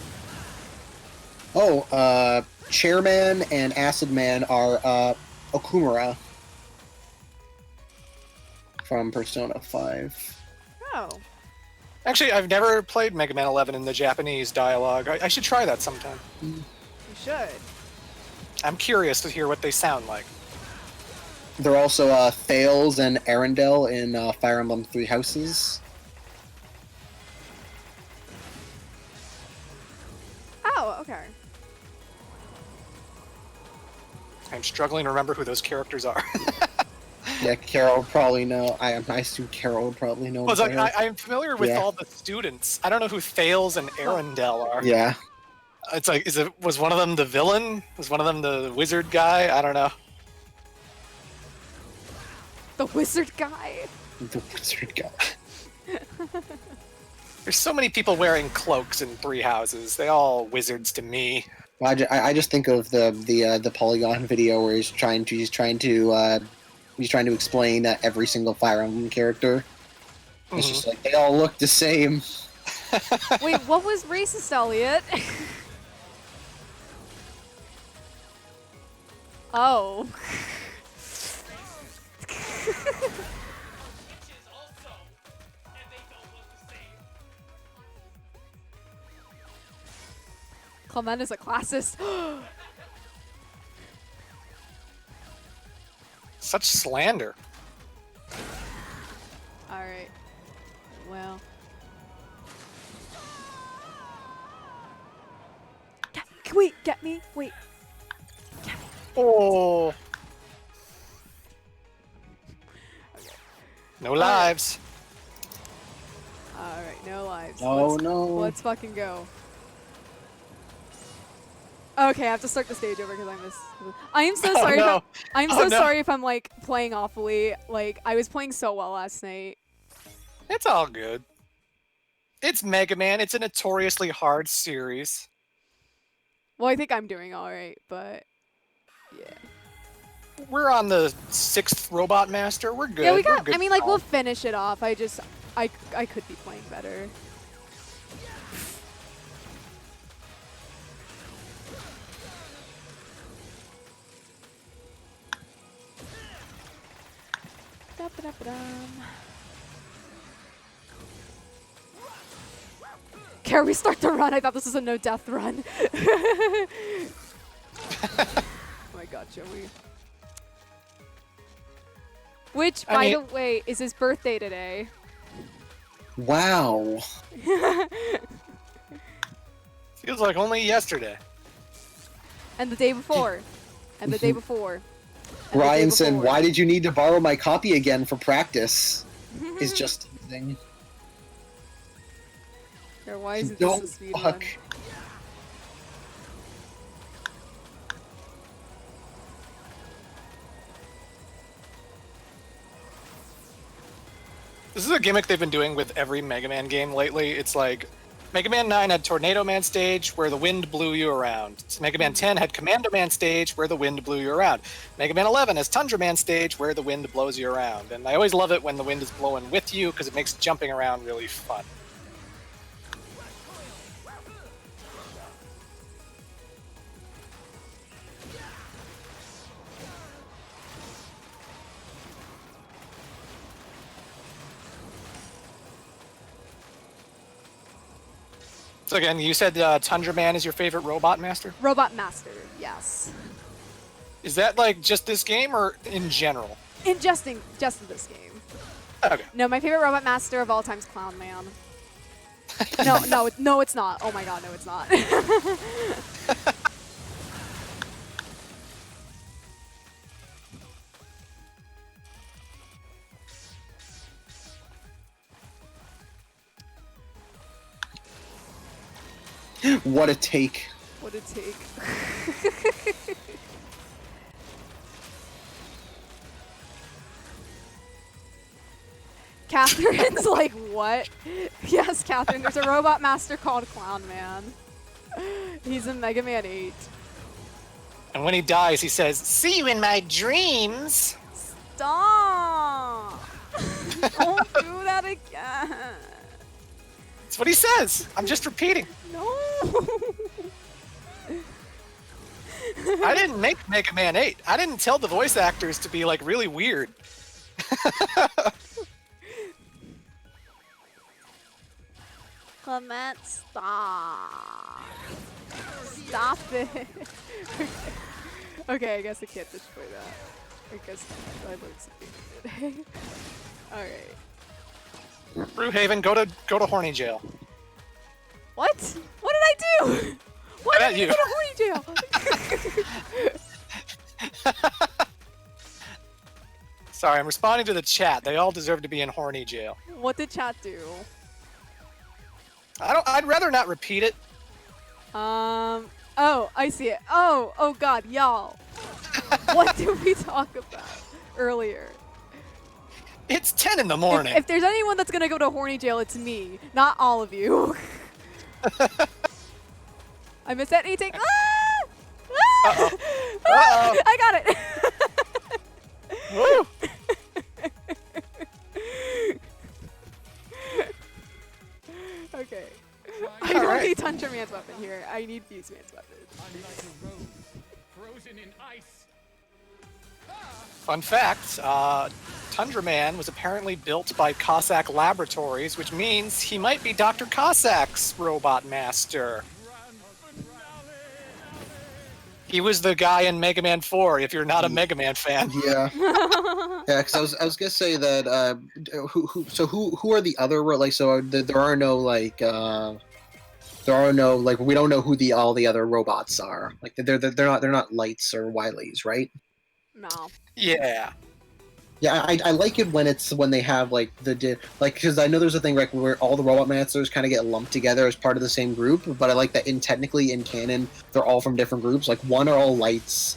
Oh, Chairman and Acid Man are Okumura from Persona 5. Oh. Actually, I've never played Mega Man 11 in the Japanese dialogue. I should try that sometime. You should. I'm curious to hear what they sound like. They're also Thales and Arendelle in Fire Emblem Three Houses. Oh, okay. I'm struggling to remember who those characters are. Yeah, Carol would probably know. I assume Carol would probably know. Well, it's like, better. I'm familiar with all the students. I don't know who Thales and Arendelle are. Yeah. It's like, was one of them the villain? Was one of them the wizard guy? I don't know. The wizard guy. The wizard guy. There's so many people wearing cloaks in Three Houses. They all wizards to me. I just think of the Polygon video where he's trying to explain every single Fire Emblem character. It's just like they all look the same. Wait, what was racist, Elliot? Oh. Clement is a classist. Such slander. Alright. Well. Wait, get me? Wait. Get me. Oh. Okay. No lives. Alright, no lives. Oh no. Let's fucking go. Okay, I have to start the stage over because I missed. I am so sorry. No. I'm Oh, so no. sorry if I'm like playing awfully. Like I was playing so well last night. It's all good. It's Mega Man. It's a notoriously hard series. Well, I think I'm doing all right, but yeah. We're on the 6th Robot Master. We're good. Yeah, we We're got. good I mean, like now. we'll finish it off. I could be playing better. Can we start the run? I thought this was a no death run. Oh my god, Joey. Which, by the way, is his birthday today. Wow. Feels like only yesterday. And the day before. And the day before. And the day Ryan said, before. "Why did you need to borrow my copy again for practice?" Is just teasing. Or why is it Don't this a speed fuck. run? This is a gimmick they've been doing with every Mega Man game lately. It's like Mega Man 9 had Tornado Man stage where the wind blew you around. Mega Man 10 had Commando Man stage where the wind blew you around. Mega Man 11 has Tundra Man stage where the wind blows you around. And I always love it when the wind is blowing with you because it makes jumping around really fun. So again, you said Tundra Man is your favorite Robot Master? Robot Master, yes. Is that like just this game or in general? In just in this game. Okay. No, my favorite Robot Master of all time is Clown Man. No, it's not. Oh my god, no, it's not. What a take. What a take. Catherine's like, what? Yes, Catherine, there's a robot master called Clown Man. He's in Mega Man 8. And when he dies, he says, "See you in my dreams." Stop! Don't do that again. That's what he says. I'm just repeating. No. I didn't make Mega Man 8. I didn't tell the voice actors to be like really weird. Clement, stop. Stop it. Okay, I guess I can't display that. I guess I look stupid. Alright. Brewhaven, go to horny jail. What? What did I do? What At did you you. go to horny jail? Sorry, I'm responding to the chat. They all deserve to be in horny jail. What did chat do? I'd rather not repeat it. Oh, I see it. Oh God, y'all. What did we talk about earlier? It's 10 in the morning. If there's anyone that's gonna go to horny jail, it's me, not all of you. I missed that anything. Ah! Ah! Uh-oh. Ah! Uh-oh. I got it. Woo! Okay. I don't Alright. need Tundra Man's weapon here. I need Fuse Man's weapon. I'm like a road, frozen in ice. Fun fact, Tundra Man was apparently built by Cossack Laboratories, which means he might be Dr. Cossack's robot master. He was the guy in Mega Man 4, if you're not a Mega Man fan. Yeah. Yeah, because I was gonna say that. Who are the other like? So there are no like. There are no like. We don't know who all the other robots are. Like they're not Lights or Wileys, right? No. Yeah. Yeah, I like it when they have like because I know there's a thing like where all the robot masters kind of get lumped together as part of the same group, but I like that technically in canon they're all from different groups. Like 1 are all Lights,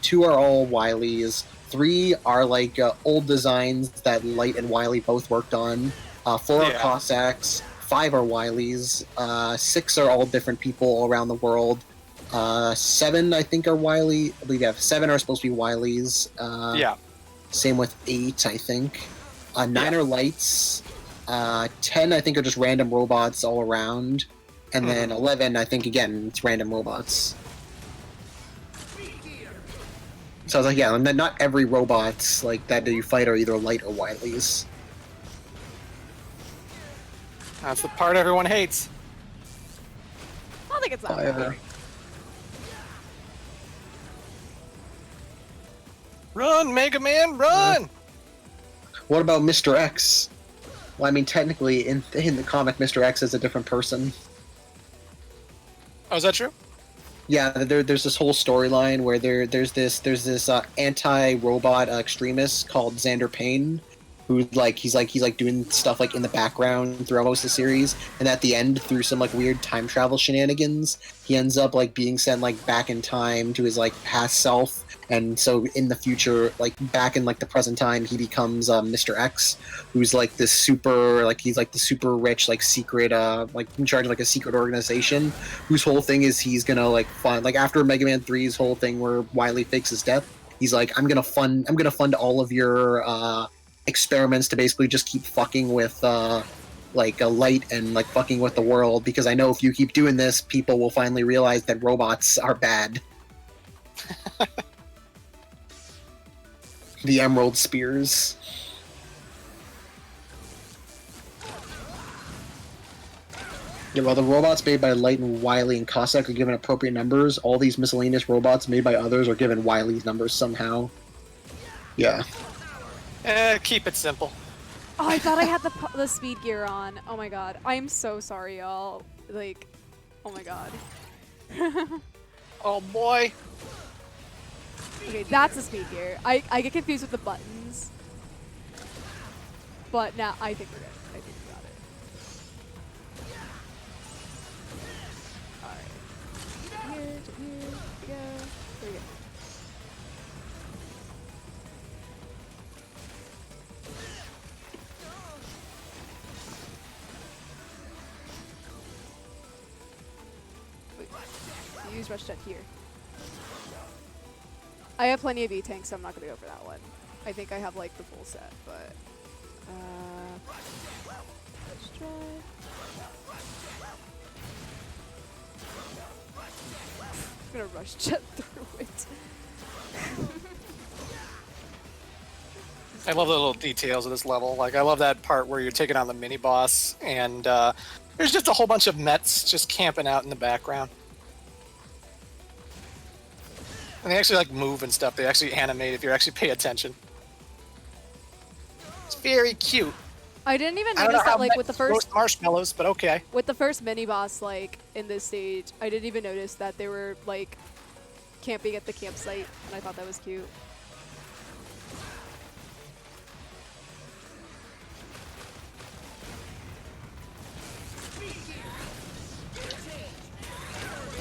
2 are all Wileys, 3 are like old designs that Light and Wily both worked on, 4 are Yeah. Cossacks, 5 are Wileys, 6 are all different people all around the world. 7 I think are Wily. I believe 7 are supposed to be Wileys. Yeah. Same with 8, I think. 9 Yeah. are Lights. 10, I think, are just random robots all around. And then 11, I think, again, it's random robots. So I was like, yeah, and then not every robot like that you fight are either Light or Wileys. That's the part everyone hates. I don't think it's that However. bad. Run, Mega Man, run! What about Mr. X? Well, I mean, technically, in the comic, Mr. X is a different person. Oh, is that true? Yeah, there's this whole storyline where there's this anti-robot extremist called Xander Payne, who he's doing stuff like in the background throughout most of the series, and at the end, through some like weird time travel shenanigans, he ends up like being sent like back in time to his like past self, and so in the future, like back in like the present time, he becomes Mr. X, who's like this super he's like the super rich like secret like in charge of like a secret organization, whose whole thing is he's gonna like fund like after Mega Man 3's whole thing where Wily fakes his death, he's like I'm gonna fund all of your experiments to basically just keep fucking with like a Light and like fucking with the world, because I know if you keep doing this, people will finally realize that robots are bad. The Emerald Spears. Yeah, while the robots made by Light and Wily and Cossack are given appropriate numbers, all these miscellaneous robots made by others are given Wily's numbers somehow. Yeah. Keep it simple. Oh, I thought I had the speed gear on. Oh my god. I am so sorry, y'all. Like, oh my god. Oh boy. Okay, that's the speed gear. I get confused with the buttons. But now I think we're good. I think we got it. Alright. Here to here we go. There we go. use Rush Jet here. I have plenty of E-tanks, so I'm not gonna go for that one. I think I have like the full set, but let's try. I'm gonna Rush Jet through it. I love the little details of this level. Like, I love that part where you're taking on the mini boss, and there's just a whole bunch of Mets just camping out in the background. And they actually like move and stuff. They actually animate if you actually pay attention. It's very cute. I didn't even I don't know notice how that like with the Mets roast first marshmallows, but okay. with the first mini boss like in this stage, I didn't even notice that they were like camping at the campsite, and I thought that was cute.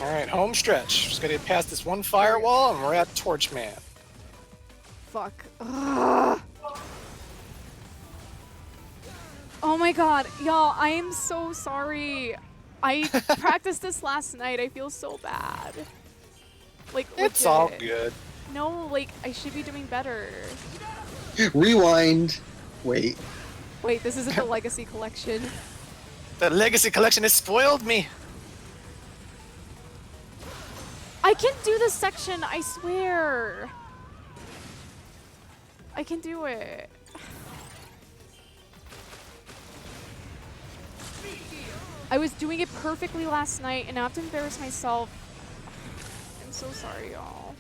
All right, home stretch. Just gotta get past this one firewall, and we're at Torchman. Fuck. Ugh. Oh my god, y'all, I am so sorry. I practiced this last night. I feel so bad. Like, It's legit. all good. No, like, I should be doing better. Rewind. Wait. Wait, this isn't the Legacy Collection. The Legacy Collection has spoiled me. I can do this section, I swear. I can do it. I was doing it perfectly last night, and now I have to embarrass myself. I'm so sorry, y'all.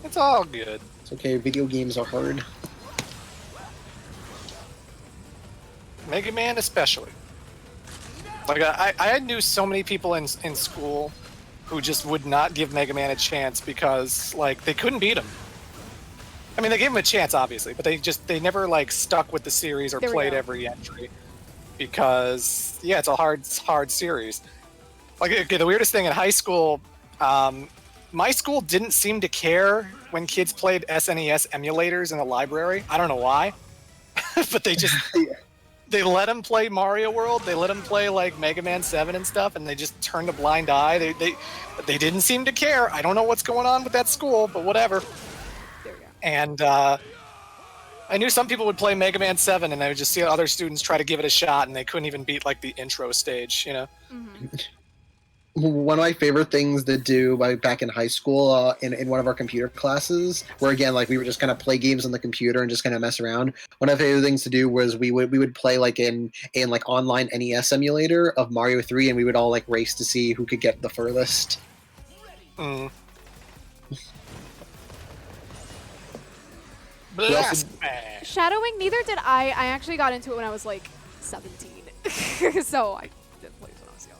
It's all good. It's okay. Video games are hard. Mega Man especially. Like, I knew so many people in school who just would not give Mega Man a chance because, like, they couldn't beat him. I mean, they gave him a chance, obviously, but they never, like, stuck with the series or There we played go. every entry. Because, yeah, it's a hard series. Like, okay, the weirdest thing in high school, my school didn't seem to care when kids played SNES emulators in the library. I don't know why. But they just... They let him play Mario World. They let him play like Mega Man 7 and stuff, and they just turned a blind eye. They didn't seem to care. I don't know what's going on with that school, but whatever. There we go. And I knew some people would play Mega Man 7, and I would just see other students try to give it a shot, and they couldn't even beat like the intro stage, you know? Mm-hmm. One of my favorite things to do back in high school in one of our computer classes, where again, like, we would just kind of play games on the computer and just kind of mess around. One of the favorite things to do was we would play like in like online NES emulator of Mario 3, and we would all like race to see who could get the furthest. Mm. We also- Blast! Shadowing, neither did I. I actually got into it when I was like 17. So I didn't play it when I was young.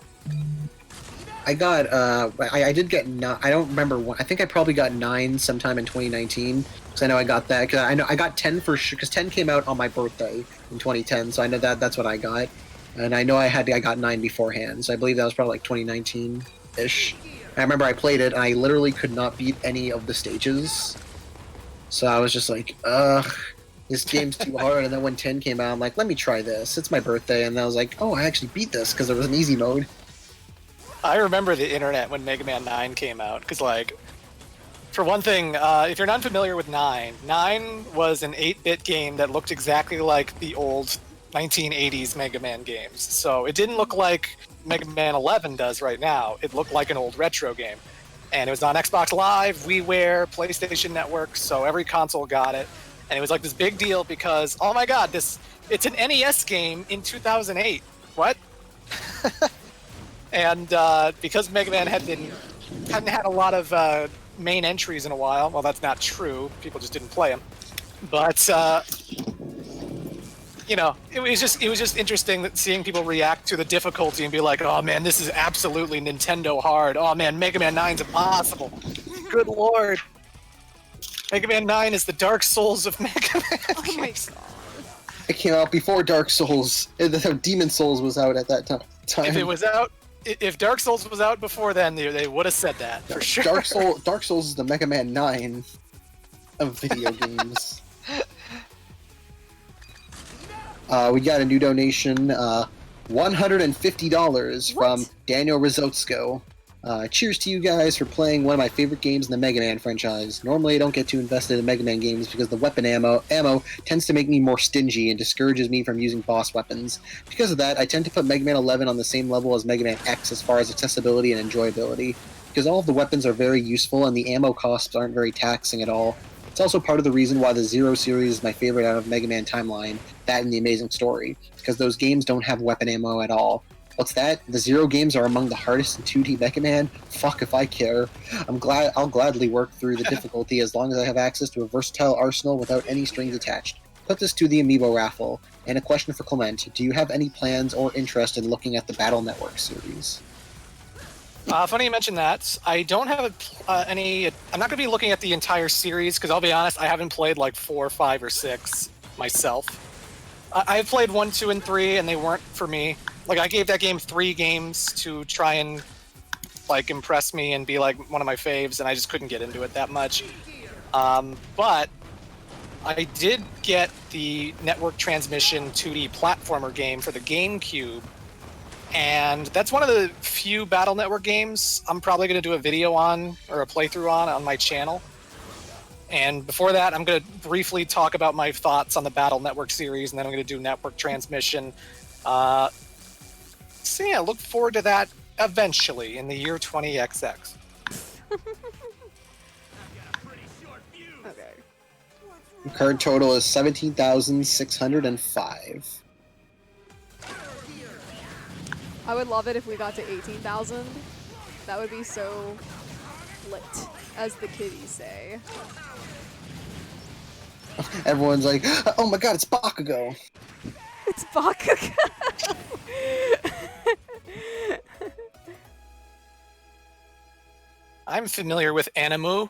I got I did get I don't remember I think I probably got 9 sometime in 2019, because I know I got that, because I know I got 10 for sure, because 10 came out on my birthday in 2010, so I know that's what I got, and I know I got 9 beforehand, so I believe that was probably like 2019 ish. I remember I played it and I literally could not beat any of the stages, so I was just like, ugh, this game's too hard. And then when 10 came out, I'm like, let me try this, it's my birthday, and I was like, oh, I actually beat this because there was an easy mode. I remember the internet when Mega Man 9 came out, because, like, for one thing, if you're not familiar with 9 was an 8-bit game that looked exactly like the old 1980s Mega Man games. So it didn't look like Mega Man 11 does right now. It looked like an old retro game. And it was on Xbox Live, WiiWare, PlayStation Network, so every console got it. And it was like this big deal because, oh my god, it's an NES game in 2008. What? And because Mega Man hadn't had a lot of main entries in a while, well, that's not true. People just didn't play them. But you know, it was just interesting that seeing people react to the difficulty and be like, "Oh man, this is absolutely Nintendo hard. Oh man, Mega Man 9's impossible. Good lord, Mega Man 9 is the Dark Souls of Mega Man." Oh my games. god. It came out before Dark Souls. Demon Souls was out at that time. If it was out. If Dark Souls was out before then, they would have said that for sure. Dark Souls is the Mega Man 9 of video games. We got a new donation, $150 from What? Daniel Risotsko. Cheers to you guys for playing one of my favorite games in the Mega Man franchise. Normally I don't get too invested in Mega Man games because the weapon ammo tends to make me more stingy and discourages me from using boss weapons. Because of that, I tend to put Mega Man 11 on the same level as Mega Man X as far as accessibility and enjoyability, because all of the weapons are very useful and the ammo costs aren't very taxing at all. It's also part of the reason why the Zero series is my favorite out of Mega Man Timeline, that and The Amazing Story, because those games don't have weapon ammo at all. What's that? The Zero games are among the hardest in 2D Mega Man? Fuck if I care. I'll gladly work through the difficulty as long as I have access to a versatile arsenal without any strings attached. Put this to the Amiibo raffle. And a question for Clement. Do you have any plans or interest in looking at the Battle Network series? Funny you mentioned that. I don't have any... I'm not going to be looking at the entire series, because I'll be honest, I haven't played like 4, 5, or 6 myself. I've played 1, 2, and 3, and they weren't for me. Like, I gave that game 3 games to try and, like, impress me and be, like, one of my faves, and I just couldn't get into it that much. But I did get the network transmission 2D platformer game for the GameCube, and that's one of the few Battle Network games I'm probably going to do a video on, or a playthrough on my channel. And before that, I'm going to briefly talk about my thoughts on the Battle Network series, and then I'm going to do network transmission. So yeah, look forward to that eventually in the year 20XX. Okay. The current total is 17,605. I would love it if we got to 18,000. That would be so lit, as the kiddies say. Everyone's like, oh my god, it's Bakugo! It's Bakugo. I'm familiar with Animu.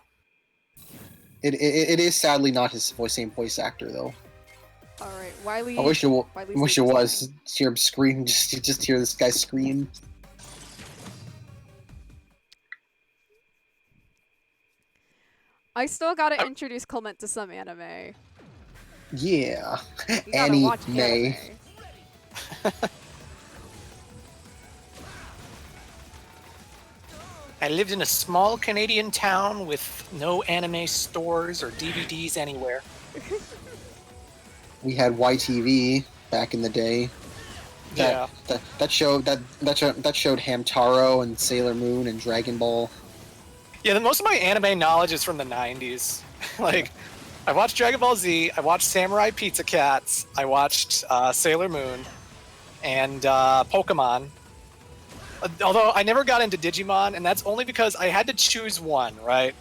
It is sadly not his same voice actor, though. Alright, Wiley. I wish it was. Wiley's Just hear him scream. Just hear this guy scream. I still gotta introduce Clement to some anime. Yeah, You gotta Annie watch May. anime. I lived in a small Canadian town with no anime stores or DVDs anywhere. We had YTV back in the day. Yeah. That showed Hamtaro and Sailor Moon and Dragon Ball. Yeah, most of my anime knowledge is from the 90s. Like, I watched Dragon Ball Z, I watched Samurai Pizza Cats, I watched Sailor Moon, and Pokemon. Although I never got into Digimon, and that's only because I had to choose one, right?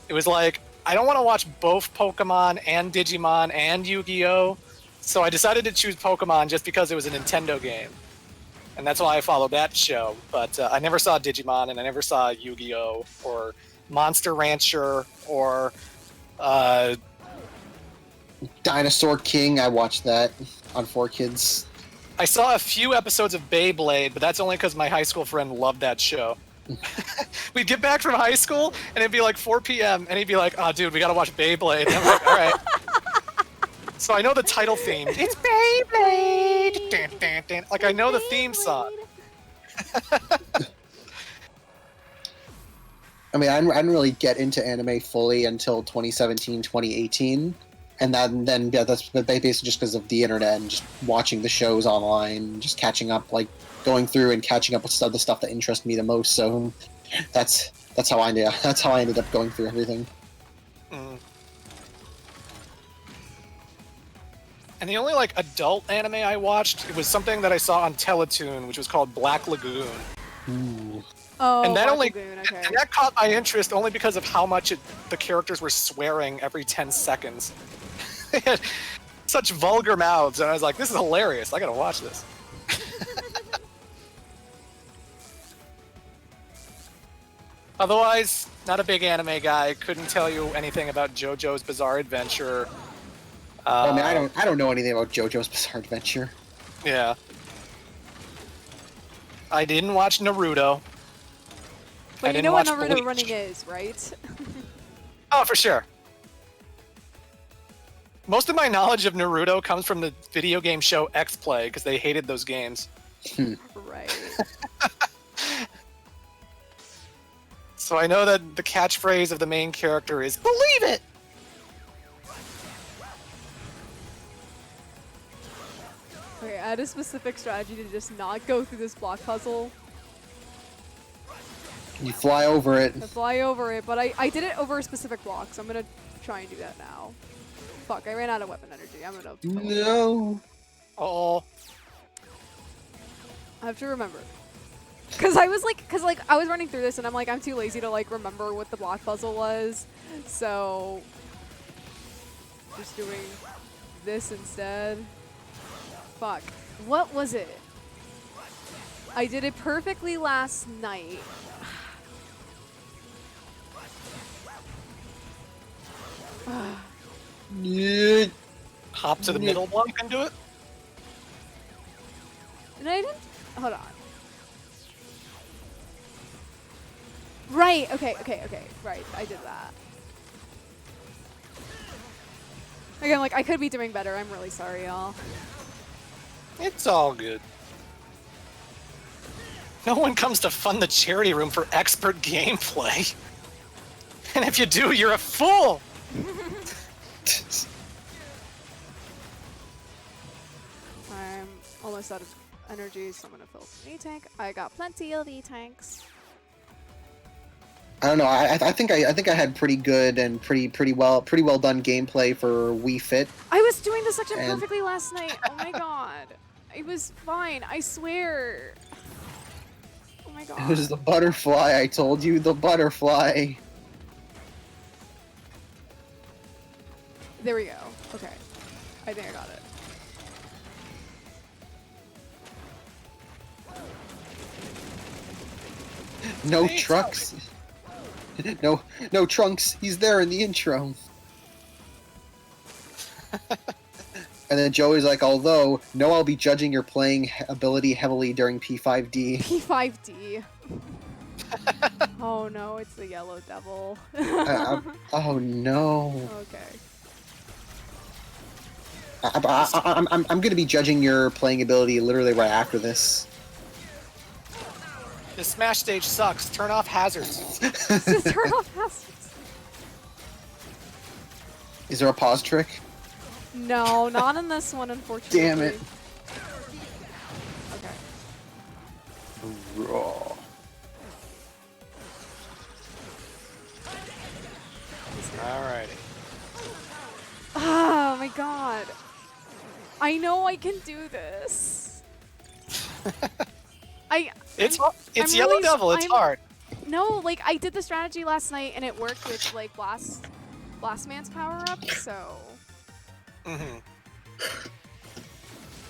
It was like, I don't want to watch both Pokemon and Digimon and Yu-Gi-Oh! So I decided to choose Pokemon just because it was a Nintendo game. And that's why I followed that show. But I never saw Digimon, and I never saw Yu-Gi-Oh! Or Monster Rancher, or Dinosaur King, I watched that on 4Kids. I saw a few episodes of Beyblade, but that's only because my high school friend loved that show. We'd get back from high school, and it'd be like 4 p.m., and he'd be like, oh, dude, we gotta watch Beyblade. And I'm like, all right. So I know the title theme. It's Beyblade! Dun, dun, dun. Like, I know the theme song. I mean, I didn't really get into anime fully until 2017, 2018. And then that's basically just because of the internet and just watching the shows online, just catching up, like going through and catching up with the stuff that interests me the most. So that's how I ended up going through everything. Mm. And the only like adult anime I watched, it was something that I saw on Teletoon, which was called Black Lagoon. Ooh. Oh, And that Black only Lagoon, okay. and that caught my interest only because of how much the characters were swearing every 10 seconds. They had such vulgar mouths, and I was like, this is hilarious. I gotta watch this. Otherwise, not a big anime guy. Couldn't tell you anything about JoJo's Bizarre Adventure. I mean, I don't know anything about JoJo's Bizarre Adventure. Yeah. I didn't watch Naruto. But I you didn't know what watch Naruto Bleach. running is, right? Oh, for sure. Most of my knowledge of Naruto comes from the video game show X-Play, because they hated those games. Right. So I know that the catchphrase of the main character is "Believe it." Okay, I had a specific strategy to just not go through this block puzzle. You fly over it. I fly over it, but I did it over a specific block, so I'm gonna try and do that now. Fuck, I ran out of weapon energy. I'm gonna. No. Oh, I have to remember. Cause I was like, I was running through this and I'm like, I'm too lazy to like remember what the block puzzle was, so just doing this instead. Fuck, what was it? I did it perfectly last night. Yeah. hop to the middle block and do it. And I didn't. Hold on. Right. Okay. Right. I did that. Again, like I could be doing better. I'm really sorry, y'all. It's all good. No one comes to fund the charity room for expert gameplay. And if you do, you're a fool! I'm almost out of energy, so I'm gonna fill an E-tank. I got plenty of E-tanks. I don't know. I think I had pretty good and pretty well done gameplay for Wii Fit. I was doing this section And- perfectly last night. Oh my god. It was fine. I swear. Oh my god. It was the butterfly. I told you, the butterfly. There we go. Okay. I think I got it. No Hey, trucks. No trunks. He's there in the intro. And then Joey's like, although, no, I'll be judging your playing ability heavily during P5D. P5D. Oh no, it's the yellow devil. Oh no. Okay. I'm gonna be judging your playing ability literally right after this. The Smash stage sucks. Turn off hazards. Just turn off hazards. Is there a pause trick? No, not in this one, unfortunately. Damn it. Okay. Raw. Alrighty. Oh my god. I know I can do this. It's I'm Yellow really- Devil. It's I'm- hard. No, like I did the strategy last night and it worked with like Blast Man's power up, so Mm-hmm.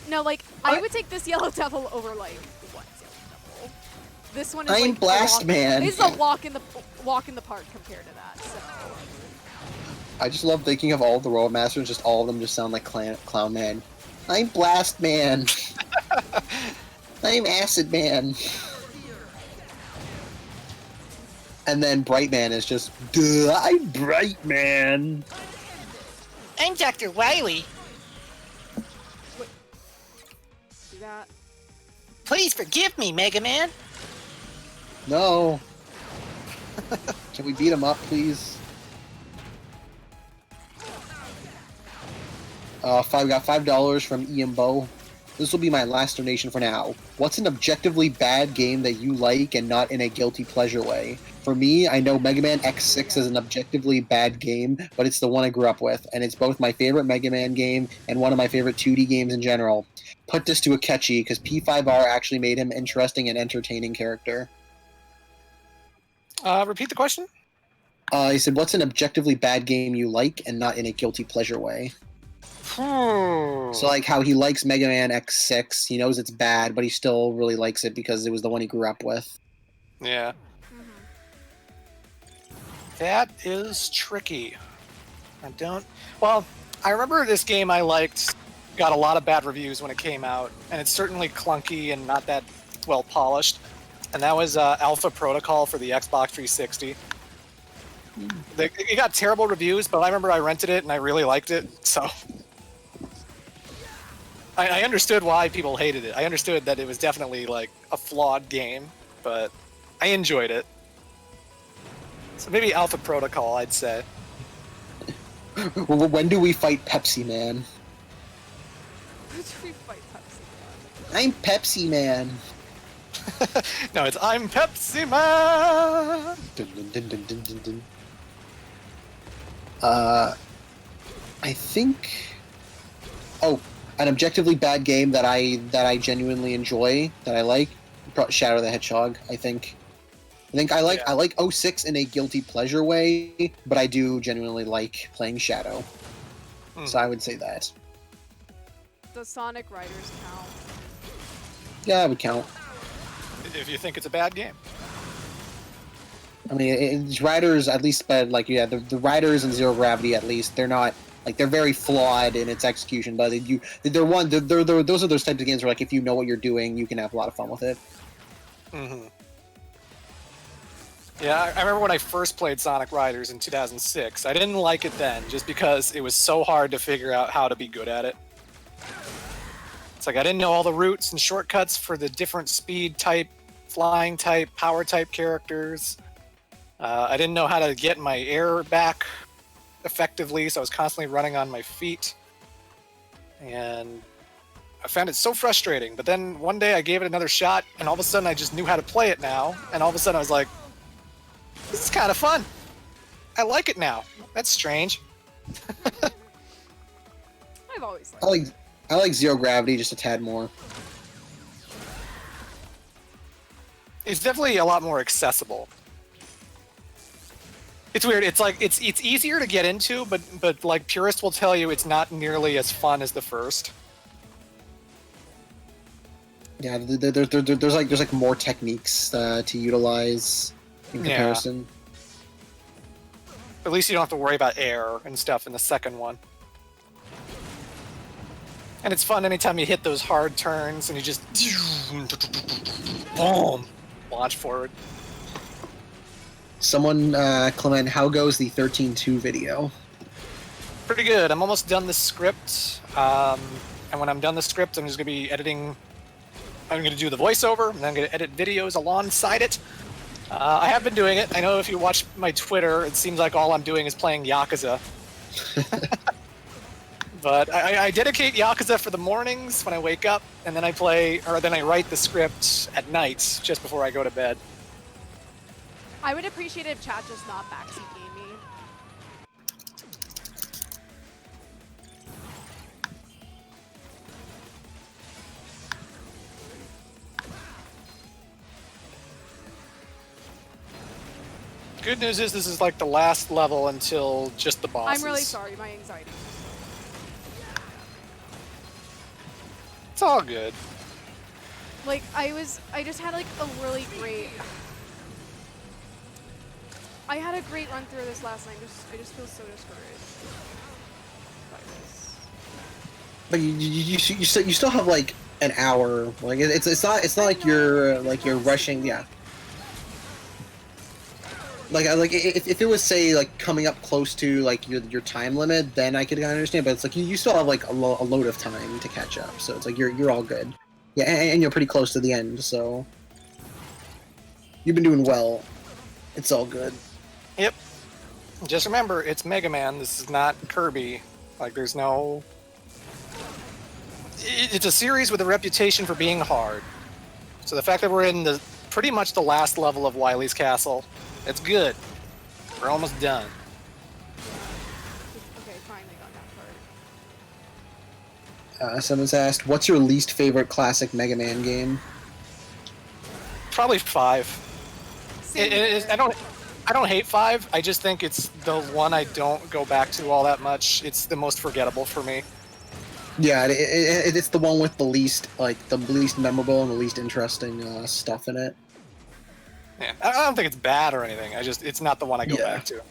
no, like I What? would take this yellow devil over like what yellow devil? This one is I'm like a Blast walk- Man. This is a walk in the park compared to that. So I just love thinking of all the Royal Masters, just all of them just sound like Clown Man. I'm Blast Man. I'm Acid Man. And then Bright Man is just, duh, I'm Bright Man. I'm Dr. Wily. do that. Please forgive me, Mega Man. No. Can we beat him up, please? Got $5 from Ian Bow. This will be my last donation for now. What's an objectively bad game that you like and not in a guilty pleasure way? For me, I know Mega Man X6 is an objectively bad game, but it's the one I grew up with, and it's both my favorite Mega Man game and one of my favorite 2D games in general. Put this to Akechi, because P5R actually made him interesting and entertaining character. Repeat the question? He said, what's an objectively bad game you like and not in a guilty pleasure way? So like how he likes Mega Man X6, he knows it's bad, but he still really likes it because it was the one he grew up with. Yeah. Mm-hmm. That is tricky. Well, I remember this game I liked got a lot of bad reviews when it came out, and it's certainly clunky and not that well polished. And that was Alpha Protocol for the Xbox 360. It got terrible reviews, but I remember I rented it and I really liked it, so I understood why people hated it. I understood that it was definitely like a flawed game, but I enjoyed it. So maybe Alpha Protocol, I'd say. When do we fight Pepsi Man? Who do we fight Pepsi Man? I'm Pepsi Man. No, it's I'm Pepsi Man. Dun, dun, dun, dun, dun, dun, dun. I think. Oh, an objectively bad game that I genuinely enjoy, that I like. Shadow the Hedgehog. I think I like Yeah. I like 06 in a guilty pleasure way, but I do genuinely like playing Shadow. So I would say that. Does Sonic Riders count? Yeah, I would count. If you think it's a bad game. I mean, it's Riders at least, but like the Riders and Zero Gravity at least they're not like they're very flawed in its execution, but they're those are those types of games where like if you know what you're doing, you can have a lot of fun with it. Mm-hmm. Yeah, I remember when I first played Sonic Riders in 2006. I didn't like it then, just because it was so hard to figure out how to be good at it. It's like I didn't know all the routes and shortcuts for the different speed type, flying type, power type characters. I didn't know how to get my air back effectively, so I was constantly running on my feet. And I found it so frustrating. But then one day I gave it another shot, and all of a sudden I just knew how to play it now. And all of a sudden I was like, this is kind of fun. I like it now. That's strange. I've always liked I like Zero Gravity just a tad more. It's definitely a lot more accessible. It's weird. It's like it's easier to get into, but like purists will tell you it's not nearly as fun as the first. Yeah, there's like more techniques to utilize in Yeah. comparison. At least you don't have to worry about air and stuff in the second one. And it's fun anytime you hit those hard turns and you just boom, launch forward. Someone, Clement, how goes the 13.2 video? Pretty good. I'm almost done the script. And when I'm done the script, I'm just going to be editing. I'm going to do the voiceover, and then I'm going to edit videos alongside it. I have been doing it. I know if you watch my Twitter, it seems like all I'm doing is playing Yakuza. But I dedicate Yakuza for the mornings when I wake up, and then then I write the script at night, just before I go to bed. I would appreciate it if chat just not backseat game me. Good news is this is like the last level until just the bosses. I'm really sorry, my anxiety. It's all good. Like, I just had like a really great... I had a great run through this last night. I just feel so discouraged by this. But you still have like an hour. Like it's not like you're rushing. Yeah. Like if it was say like coming up close to like your time limit, then I could kind of understand. But it's like you still have like a load of time to catch up. So it's like you're all good. Yeah, and you're pretty close to the end. So you've been doing well. It's all good. Yep. Just remember, it's Mega Man. This is not Kirby. Like, there's no... It's a series with a reputation for being hard. So the fact that we're in pretty much the last level of Wily's Castle, it's good. We're almost done. Okay, finally got that part. Someone's asked, what's your least favorite classic Mega Man game? Probably 5. Same It is, here. I don't hate 5. I just think it's the one I don't go back to all that much. It's the most forgettable for me. Yeah, it's the one with the least memorable and the least interesting stuff in it. Yeah, I don't think it's bad or anything. It's not the one I go back to.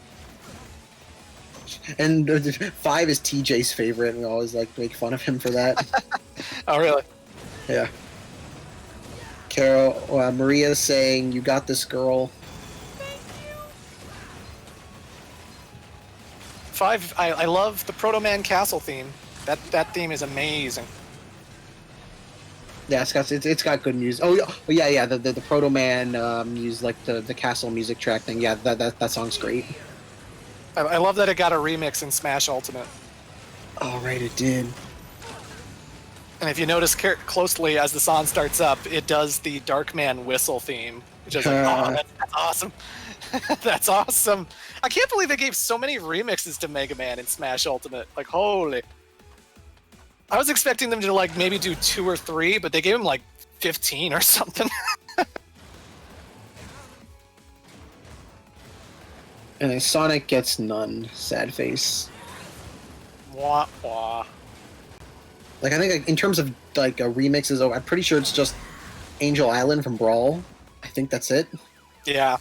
And 5 is TJ's favorite, and we always like make fun of him for that. Oh, really? Yeah. Caro, Maria's saying, "You got this, girl." 5, I love the Proto Man Castle theme. That theme is amazing. Yeah, it's got good music. Oh yeah. The Proto Man used like the castle music track thing. Yeah, that song's great. I love that it got a remix in Smash Ultimate. Oh right, it did. And if you notice closely as the song starts up, it does the Darkman whistle theme, which is like, oh, that's awesome. That's awesome. I can't believe they gave so many remixes to Mega Man in Smash Ultimate. Like, holy. I was expecting them to like maybe do 2 or 3, but they gave him like 15 or something. And then Sonic gets none. Sad face. Wah wah. Like I think like, in terms of like remixes, I'm pretty sure it's just Angel Island from Brawl. I think that's it. Yeah.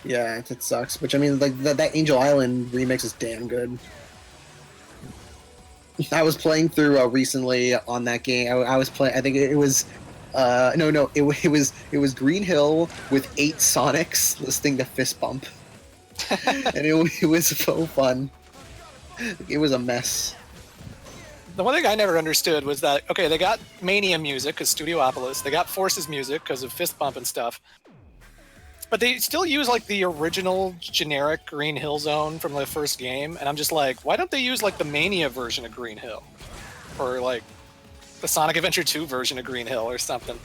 Yeah, it sucks. Which I mean, like that Angel Island remix is damn good. I was playing through recently on that game. I was playing. I think it was. No. It was Green Hill with 8 Sonics listening to Fist Bump, and it was so fun. It was a mess. The one thing I never understood was that, okay, they got Mania music because Studiopolis, they got Forces music because of Fist Bump and stuff, but they still use like the original generic Green Hill Zone from the first game, and I'm just like, why don't they use like the Mania version of Green Hill? Or like the Sonic Adventure 2 version of Green Hill or something.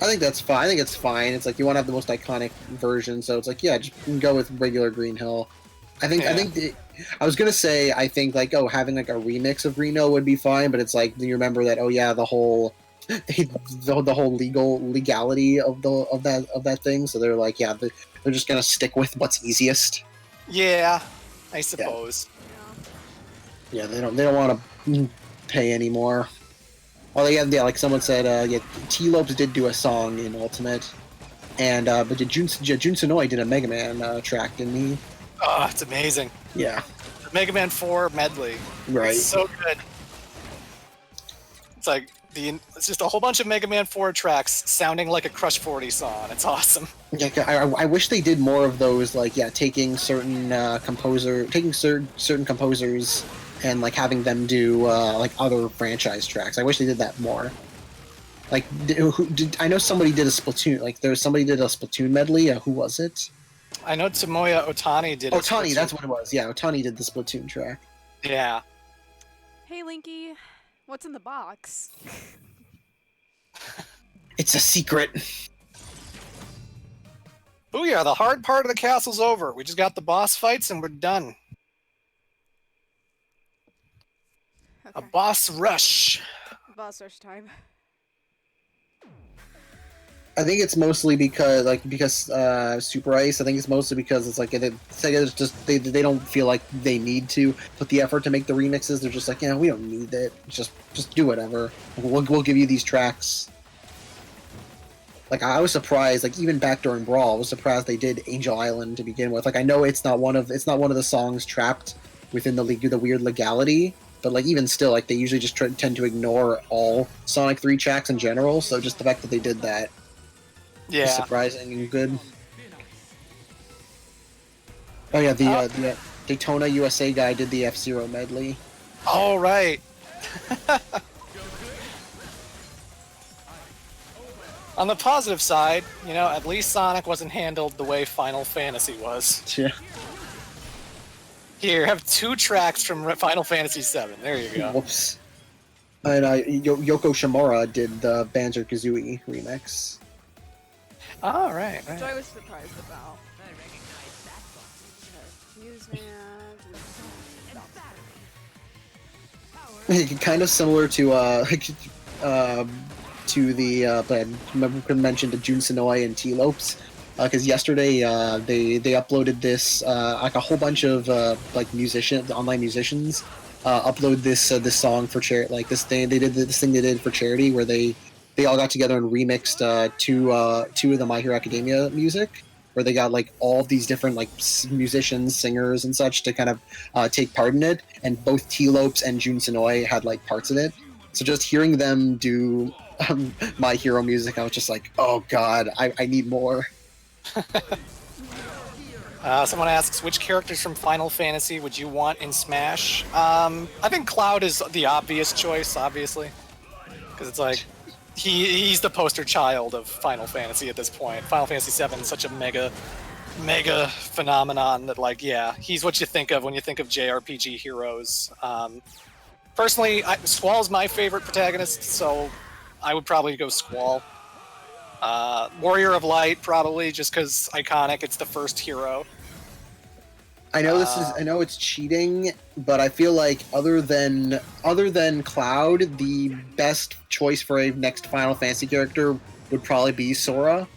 I think that's fine. I think it's fine. It's like you want to have the most iconic version, so it's like, yeah, just go with regular Green Hill. I was gonna say I think like having like a remix of Reno would be fine, but it's like you remember that the whole legality of that thing, so they're like they're just gonna stick with what's easiest. Yeah, I suppose. Yeah, they don't want to pay anymore. Oh yeah, like someone said, T-Lopes did do a song in Ultimate, and but Jun Tsunoi did a Mega Man track, didn't he? Oh, it's amazing. Yeah. The Mega Man 4 medley. Right. It's so good. It's like it's just a whole bunch of Mega Man 4 tracks sounding like a Crush 40 song. It's awesome. Yeah, I wish they did more of those. Like, taking certain certain composers and like having them do like other franchise tracks. I wish they did that more. Like, I know somebody did a Splatoon. Like, somebody did a Splatoon medley. Who was it? I know Tomoya Otani did. Otani, that's what it was. Yeah, Otani did the Splatoon track. Yeah. Hey, Linky, what's in the box? It's a secret. Booyah, the hard part of the castle's over. We just got the boss fights and we're done. Okay. A boss rush. Boss rush time. I think it's mostly because Super Ice. I think it's mostly because it's like Sega just they don't feel like they need to put the effort to make the remixes. They're just like, we don't need it. Just do whatever. We'll give you these tracks. Like I was surprised, like even back during Brawl, I was surprised they did Angel Island to begin with. Like I know it's not one of the songs trapped within the weird legality, but like even still, like they usually just tend to ignore all Sonic 3 tracks in general. So just the fact that they did that. Yeah. Surprising and good. Oh yeah, the Daytona USA guy did the F-Zero medley. All right. On the positive side, at least Sonic wasn't handled the way Final Fantasy was. Yeah. Here, have 2 tracks from Final Fantasy VII. There you go. Whoops. And Yoko Shimura did the Banjo-Kazooie remix. Oh, right. Which I was surprised about. Kind of similar to the but I mentioned to Jun Sonoy and T-Lopes, because yesterday they uploaded this like a whole bunch of online musicians upload this song for charity, like this thing they did for charity where they all got together and remixed two of the My Hero Academia music, where they got like all of these different like musicians, singers, and such to kind of take part in it, and both T-Lopes and Jun Sonoy had like parts in it. So just hearing them do My Hero music, I was just like, oh god, I need more. Someone asks, which characters from Final Fantasy would you want in Smash? I think Cloud is the obvious choice, obviously, because it's like he's the poster child of Final Fantasy at this point. Final Fantasy VII is such a mega phenomenon that, like, yeah, he's what you think of when you think of JRPG heroes. Personally, Squall's my favorite protagonist, so I would probably go Squall. Warrior of Light, probably, just because iconic. It's the first hero. I know I know it's cheating, but I feel like other than Cloud, the best choice for a next Final Fantasy character would probably be Sora.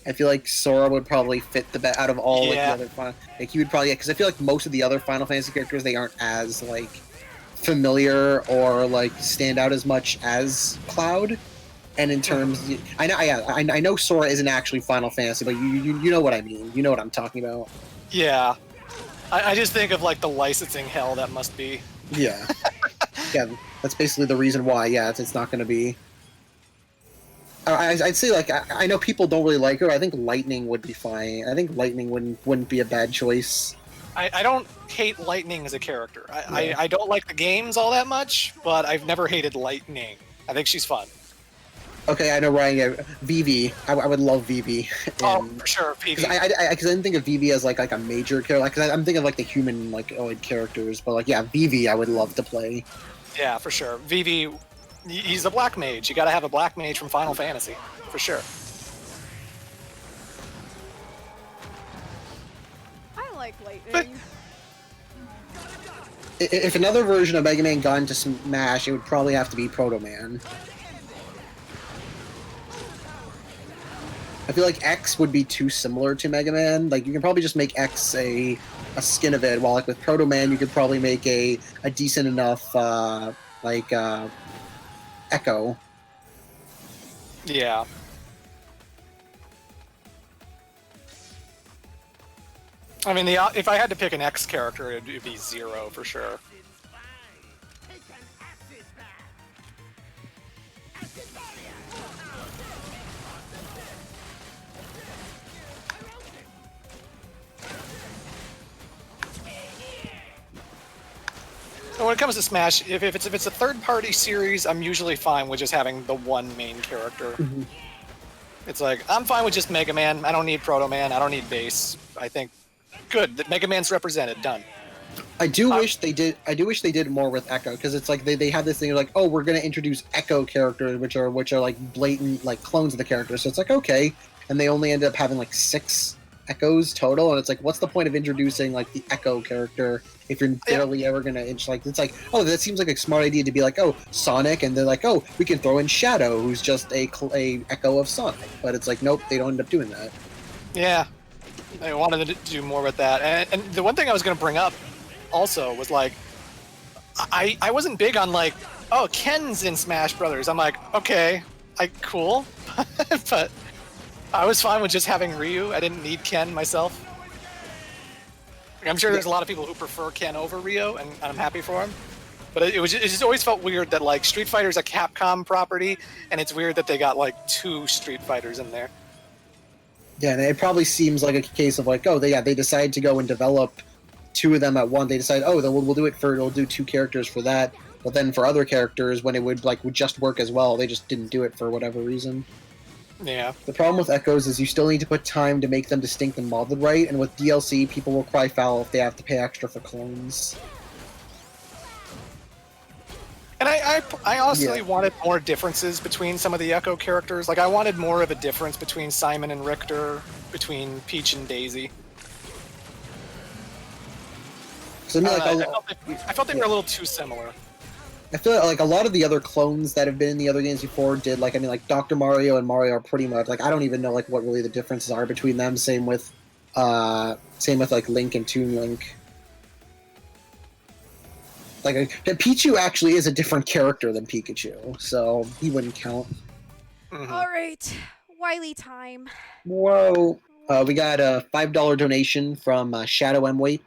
I feel like Sora would probably fit the best out of all like, the other Final. Like he would probably, because I feel like most of the other Final Fantasy characters, they aren't as like familiar or like stand out as much as Cloud. And in terms, I know Sora isn't actually Final Fantasy, but you know what I mean. You know what I'm talking about. Yeah. I just think of like the licensing hell that must be. Yeah. Yeah, that's basically the reason why. Yeah, it's not going to be. I'd say like I know people don't really like her. I think Lightning would be fine. I think Lightning wouldn't be a bad choice. I don't hate Lightning as a character. I don't like the games all that much, but I've never hated Lightning. I think she's fun. Okay, I know Ryan. Yeah, Vivi. I would love Vivi. Oh, for sure, Vivi. Because I didn't think of Vivi as like a major character. Because I'm thinking of like the human like OID characters. But like yeah, Vivi I would love to play. Yeah, for sure. Vivi, he's a black mage. You got to have a black mage from Final Fantasy, for sure. I like Lightning. If another version of Mega Man got into Smash, it would probably have to be Proto Man. I feel like X would be too similar to Mega Man. Like you can probably just make X a skin of it, while like with Proto Man you could probably make a decent enough Echo. Yeah. I mean, if I had to pick an X character, it'd be Zero for sure. And when it comes to Smash, if it's a third-party series, I'm usually fine with just having the one main character. Mm-hmm. It's like I'm fine with just Mega Man. I don't need Proto Man. I don't need Bass. I think good that Mega Man's represented. Done. I do wish they did. I do wish they did more with Echo, because it's like they have this thing like, oh, we're gonna introduce Echo characters, which are like blatant like clones of the characters. So it's like okay, and they only ended up having like 6 Echoes total, and it's like, what's the point of introducing like the Echo character if you're barely ever gonna like? It's like, oh, that seems like a smart idea to be like, oh, Sonic, and they're like, oh, we can throw in Shadow, who's just a Echo of Sonic, but it's like, nope, they don't end up doing that. Yeah, I wanted to do more with that, and the one thing I was gonna bring up also was like, I wasn't big on like, oh, Ken's in Smash Brothers. I'm like, okay, cool, but I was fine with just having Ryu. I didn't need Ken myself. I'm sure there's a lot of people who prefer Ken over Ryu, and I'm happy for him. But it just always felt weird that like Street Fighter's a Capcom property, and it's weird that they got like 2 Street Fighters in there. Yeah, and it probably seems like a case of like, oh, they decided to go and develop 2 of them at one. They decided, oh, then we'll do it for, we'll do 2 characters for that. But then for other characters, when it would just work as well, they just didn't do it for whatever reason. Yeah. The problem with Echoes is you still need to put time to make them distinct and modded right, and with DLC, people will cry foul if they have to pay extra for clones. And I honestly wanted more differences between some of the Echo characters. Like, I wanted more of a difference between Simon and Richter, between Peach and Daisy. So, I felt they were a little too similar. I feel like a lot of the other clones that have been in the other games before did, like, I mean, like, Dr. Mario and Mario are pretty much, like, I don't even know, like, what really the differences are between them. Same with like, Link and Toon Link. Like, Pichu actually is a different character than Pikachu, so he wouldn't count. Mm-hmm. All right, Wily time. Whoa. We got a $5 donation from Shadow M. Waite.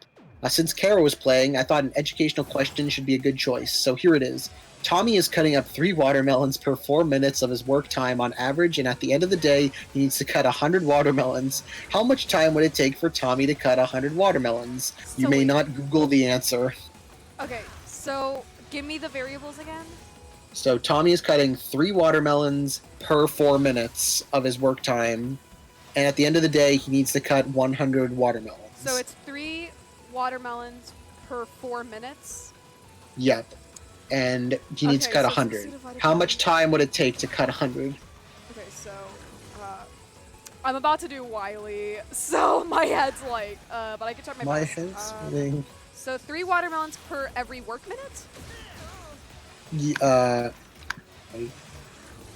Since Caro was playing, I thought an educational question should be a good choice, so here it is. Tommy is cutting up 3 watermelons per 4 minutes of his work time on average, and at the end of the day, he needs to cut 100 watermelons. How much time would it take for Tommy to cut 100 watermelons? You may not Google the answer. Okay, so give me the variables again. So Tommy is cutting 3 watermelons per 4 minutes of his work time, and at the end of the day, he needs to cut 100 watermelons. So it's 3 watermelons per 4 minutes. Yep. And he needs to cut so 100. 60 divided How by- much time would it take to cut 100? Okay, so I'm about to do Wiley, so my head's like, but I can try my My best. head's spinning. So 3 watermelons per every work minute?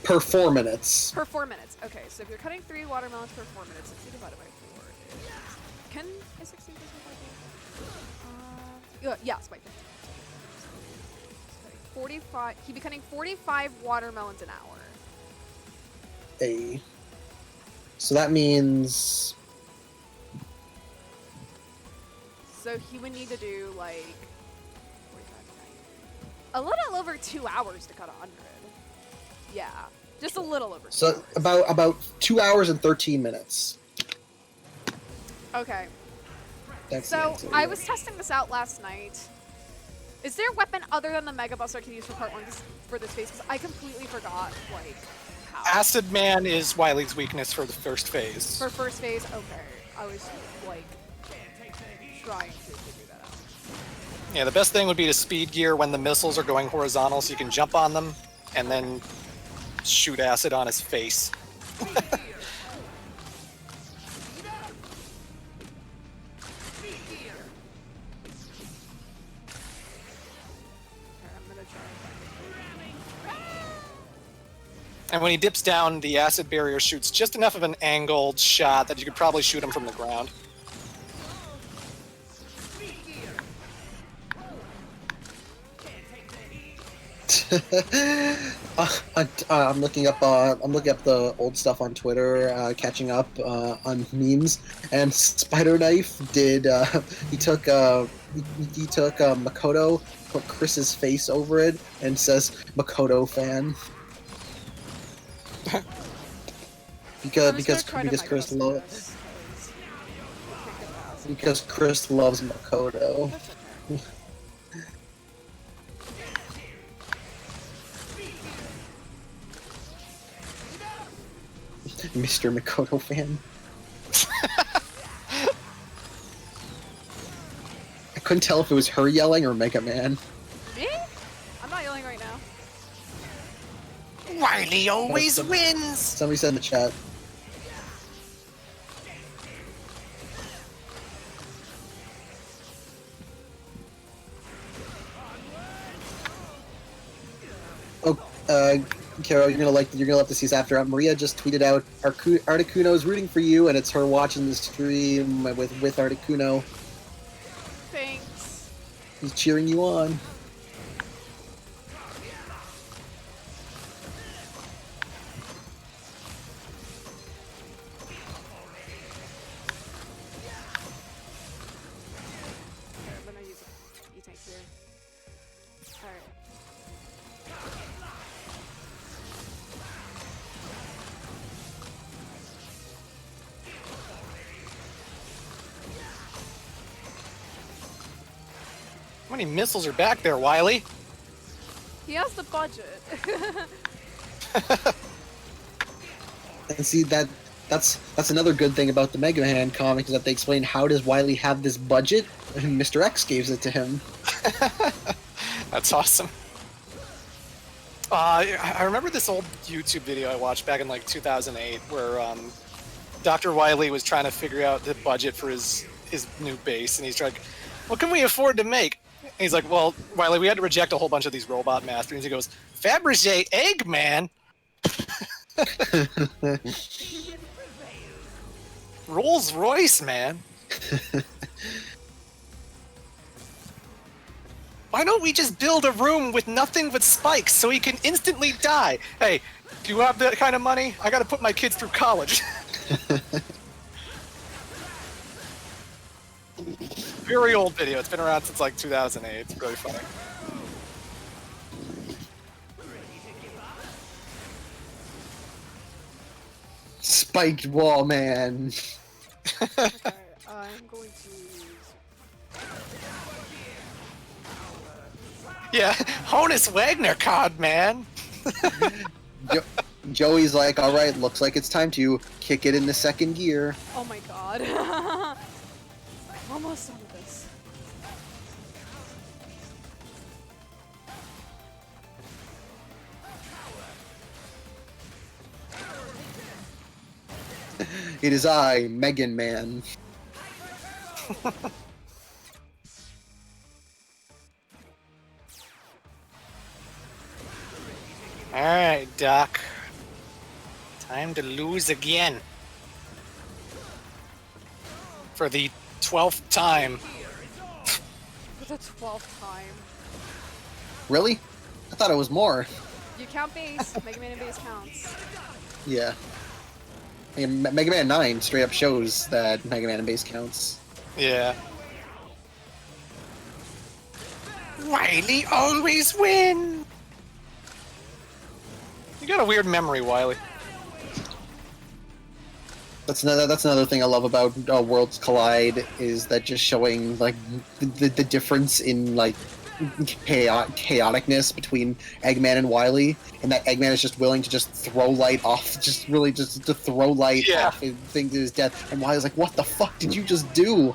Per 4 minutes. Per 4 minutes. Okay, so if you're cutting 3 watermelons per 4 minutes, 60 divided by 4 is... Is 60 divided by 4? Yes, by 15. 45... He'd be cutting 45 watermelons an hour. So that means... So he would need to do, like... 45, a little over 2 hours to cut 100. Yeah. Just a little over 2 So hours. about 2 hours and 13 minutes. Okay. That's the So, answer, I yeah. was testing this out last night. Is there a weapon other than the Mega Buster I can use for part 1 for this phase? Because I completely forgot, like, how. Acid Man is Wily's weakness for the first phase. For first phase? Okay. I was, like, trying to figure that out. Yeah, the best thing would be to speed gear when the missiles are going horizontal so you can jump on them and then shoot acid on his face. Okay, I'm gonna try. And when he dips down, the acid barrier shoots just enough of an angled shot that you could probably shoot him from the ground. I'm looking up the old stuff on Twitter, catching up on memes. And Spider Knife did. He took Makoto, put Chris's face over it, and says Makoto fan. because Chris loves Chris loves Makoto. Mr. Makoto fan. I couldn't tell if it was her yelling or Mega Man. Me? I'm not yelling right now. Wily always wins! Somebody said in the chat. Oh, Caro, you're gonna love to see this after. Maria just tweeted out Articuno's rooting for you, and it's her watching the stream with Articuno. Thanks. He's cheering you on. Okay, I'm gonna use a E-tank here. Alright. How many missiles are back there, Wily? He has the budget. And see that's another good thing about the Mega Man comic is that they explain how does Wily have this budget, and Mr. X gives it to him. That's awesome. I remember this old YouTube video I watched back in like 2008 where Dr. Wily was trying to figure out the budget for his new base, and he's like, what can we afford to make? And he's like, well, Wily, we had to reject a whole bunch of these robot masters. He goes, Fabergé Eggman? Rolls Royce, man. Why don't we just build a room with nothing but spikes so he can instantly die? Hey, do you have that kind of money? I gotta put my kids through college. Very old video. It's been around since like 2008. It's really funny. Spiked wall man. Okay, I'm going to use... Yeah, Honus Wagner card, man. Joey's like, all right, looks like it's time to kick it into second gear. Oh my god. Almost done with this. It is I, Megan Man. Alright, Doc. Time to lose again. For the 12th time. For the 12th time. Really? I thought it was more. You count base. Mega Man and base counts. Yeah. I mean, Mega Man 9 straight up shows that Mega Man and base counts. Yeah. Wily always win! You got a weird memory, Wily. That's another thing I love about Worlds Collide is that just showing like the difference in like chaoticness between Eggman and Wily, and that Eggman is just willing to just throw light off, just really just to throw light off and thing to his death, and Wily's like, "What the fuck did you just do?"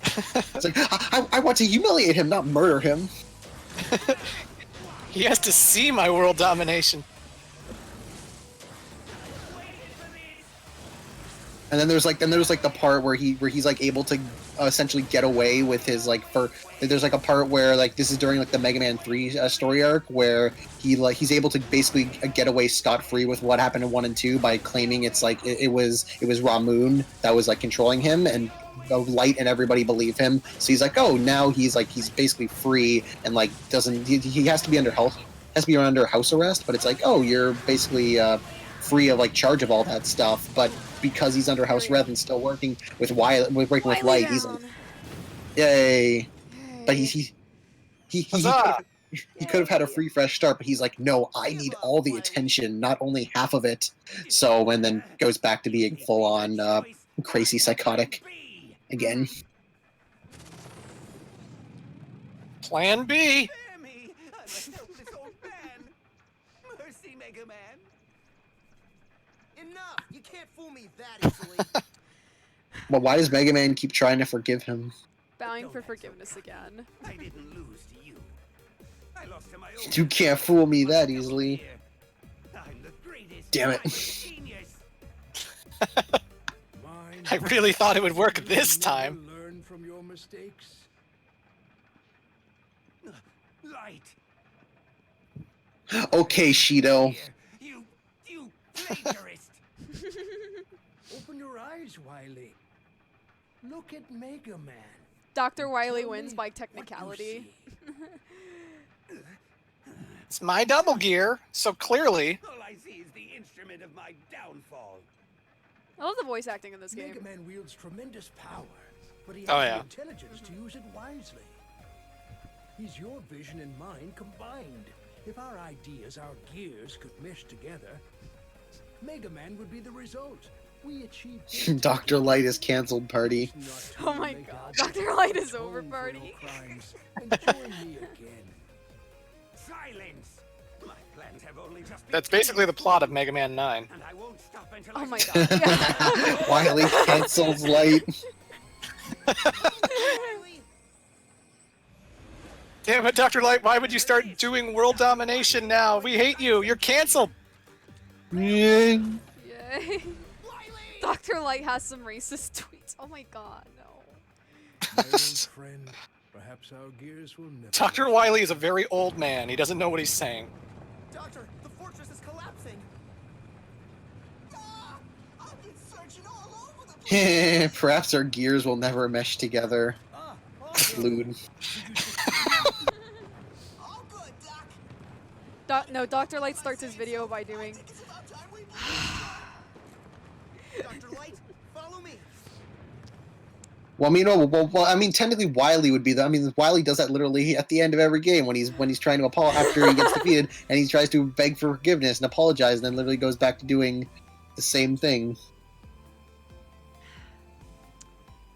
It's like I want to humiliate him, not murder him. He has to see my world domination. And then there's like the part where he's like able to essentially get away with his like there's like a part where like this is during like the Mega Man 3 story arc where he's able to basically get away scot-free with what happened in 1 and 2 by claiming it's like it was Ramoon that was like controlling him, and the Light and everybody believe him. So he's like, oh, now he's basically free and like doesn't he has to be under house arrest, but it's like, oh, you're basically free of like charge of all that stuff, but because he's under house arrest and still working with Light, he's like, yay! But he could have had a free fresh start, but he's like, no, I need all the attention, not only half of it. So and then goes back to being full on crazy psychotic again. Plan B. Mercy, Mega Man. Enough! You can't fool me that easily. But why does Mega Man keep trying to forgive him? Bowing for forgiveness again. I didn't lose to you. I lost to my own. You can't fool me that easily. I'm the greatest. Damn it. Genius. I really thought it would work this time. Learn from your mistakes. Light. Okay, Shido. You plagiarist. Open your eyes, Wily. Look at Mega Man. Dr. Wily Tell wins me by what you technicality. see. It's my double gear, so clearly. All I see is the instrument of my downfall. I love the voice acting in this game. Mega Man wields tremendous power, but he has Oh, the yeah. intelligence to use it wisely. He's your vision and mine combined. If our ideas, our gears, could mesh together, Mega Man would be the result. We achieved Dr. Light is canceled party. Oh my god, Dr. Light is over party. And join me again. Silence. My plans have only just That's basically the plot of Mega Man 9. and I won't stop until Oh I my stop. god. Yeah. Wily cancels Light. Damn it, Dr. Light, why would you start doing world domination now? We hate you. You're canceled. Yeah. Yay. Dr. Light has some racist tweets. Oh my god, no. My old friend, perhaps our gears will never. Dr. Wily is a very old man. He doesn't know what he's saying. Doctor, the fortress is collapsing. Ah, I've been searching all over the place. Perhaps our gears will never mesh together. Lewd. All good, Doc. No, Dr. Light starts his video by doing. It's about time we Dr. Light, follow me. Well, I mean, technically Wily would be the. I mean, Wily does that literally at the end of every game when he's trying to apologize after he gets defeated, and he tries to beg for forgiveness and apologize, and then literally goes back to doing the same thing.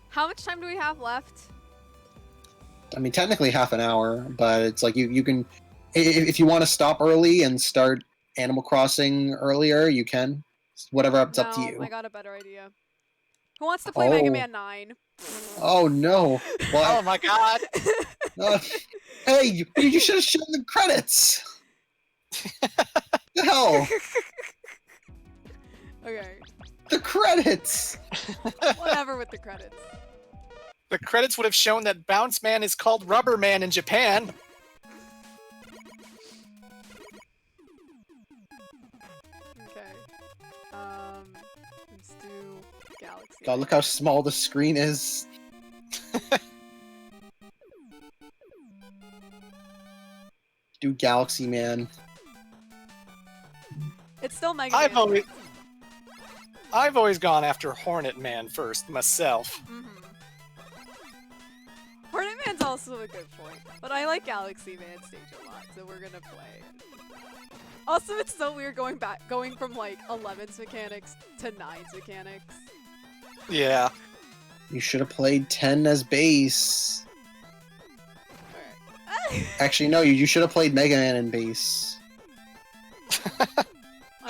How much time do we have left? I mean, technically half an hour, but it's like you can, if you want to stop early and start Animal Crossing earlier, you can. Whatever, it's up to No, you. I got a better idea. Who wants to play Mega Oh. Man 9? Oh no! Well, Oh my god! hey, you should have shown the credits. The hell, Okay, the credits. whatever with the credits. The credits would have shown that Bounce Man is called Rubber Man in Japan. Okay. Let's do Galaxy. God, look how small the screen is. Do Galaxy Man. It's still Mega Man. I've always gone after Hornet Man first, myself. Hornet Man's also a good point, but I like Galaxy Man stage a lot, so we're gonna play it. Also, it's so weird going from like 11's mechanics to 9's mechanics. Yeah. You should have played 10 as base. Alright. Actually, no, you should have played Mega Man in base. I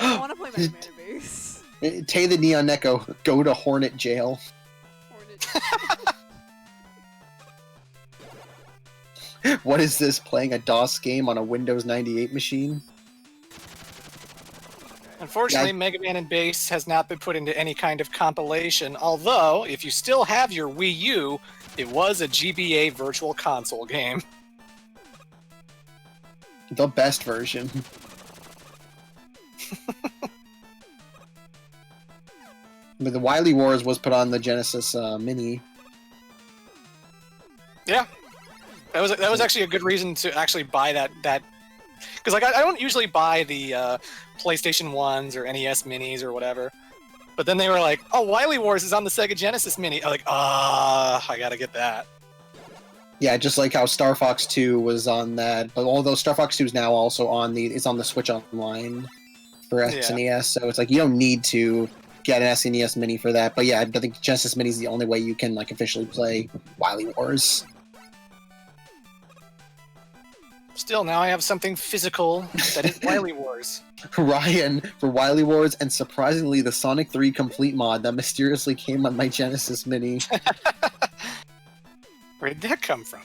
don't want to play Mega Man in base. Tay the Neon Echo, go to Hornet Jail. Hornet. What is this, playing a DOS game on a Windows 98 machine? Unfortunately, Yeah. Mega Man in base has not been put into any kind of compilation, although, if you still have your Wii U, it was a GBA Virtual Console game. The best version. But the Wily Wars was put on the Genesis Mini. Yeah. That was actually a good reason to actually buy that because like I don't usually buy the PlayStation 1s or NES Minis or whatever. But then they were like, "Oh, Wily Wars is on the Sega Genesis Mini." I'm like, I gotta get that. Yeah, just like how Star Fox 2 was on that, but although Star Fox 2 is now also on it's on the Switch Online for SNES, so it's like you don't need to get an SNES Mini for that. But yeah, I think Genesis Mini is the only way you can like officially play Wily Wars. Still, now I have something physical that is Wily Wars. Ryan for Wily Wars, and surprisingly, the Sonic 3 Complete mod that mysteriously came on my Genesis Mini. Where did that come from?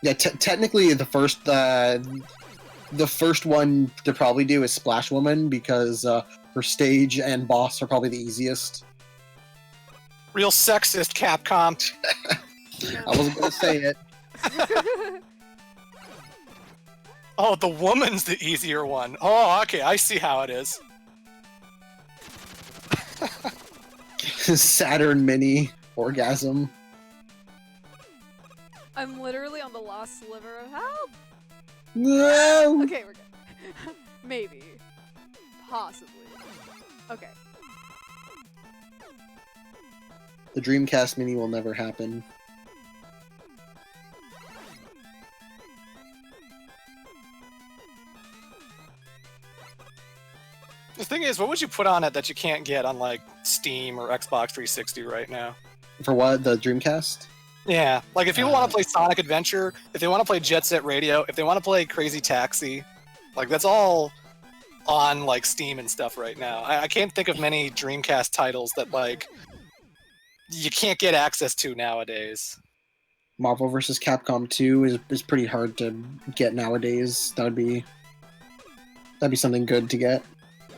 Yeah, technically the first one to probably do is Splash Woman because her stage and boss are probably the easiest. Real sexist, Capcom. I wasn't gonna say it. Oh, the woman's the easier one. Oh, okay, I see how it is. Saturn Mini Orgasm. I'm literally on the last sliver of help. No. Okay, we're good. Maybe. Possibly. Okay. The Dreamcast Mini will never happen. The thing is, what would you put on it that you can't get on like Steam or Xbox 360 right now? For what? The Dreamcast? Yeah, like if people want to play Sonic Adventure, if they want to play Jet Set Radio, if they want to play Crazy Taxi, like that's all on like Steam and stuff right now. I can't think of many Dreamcast titles that like you can't get access to nowadays. Marvel vs. Capcom 2 is pretty hard to get nowadays. That'd be something good to get.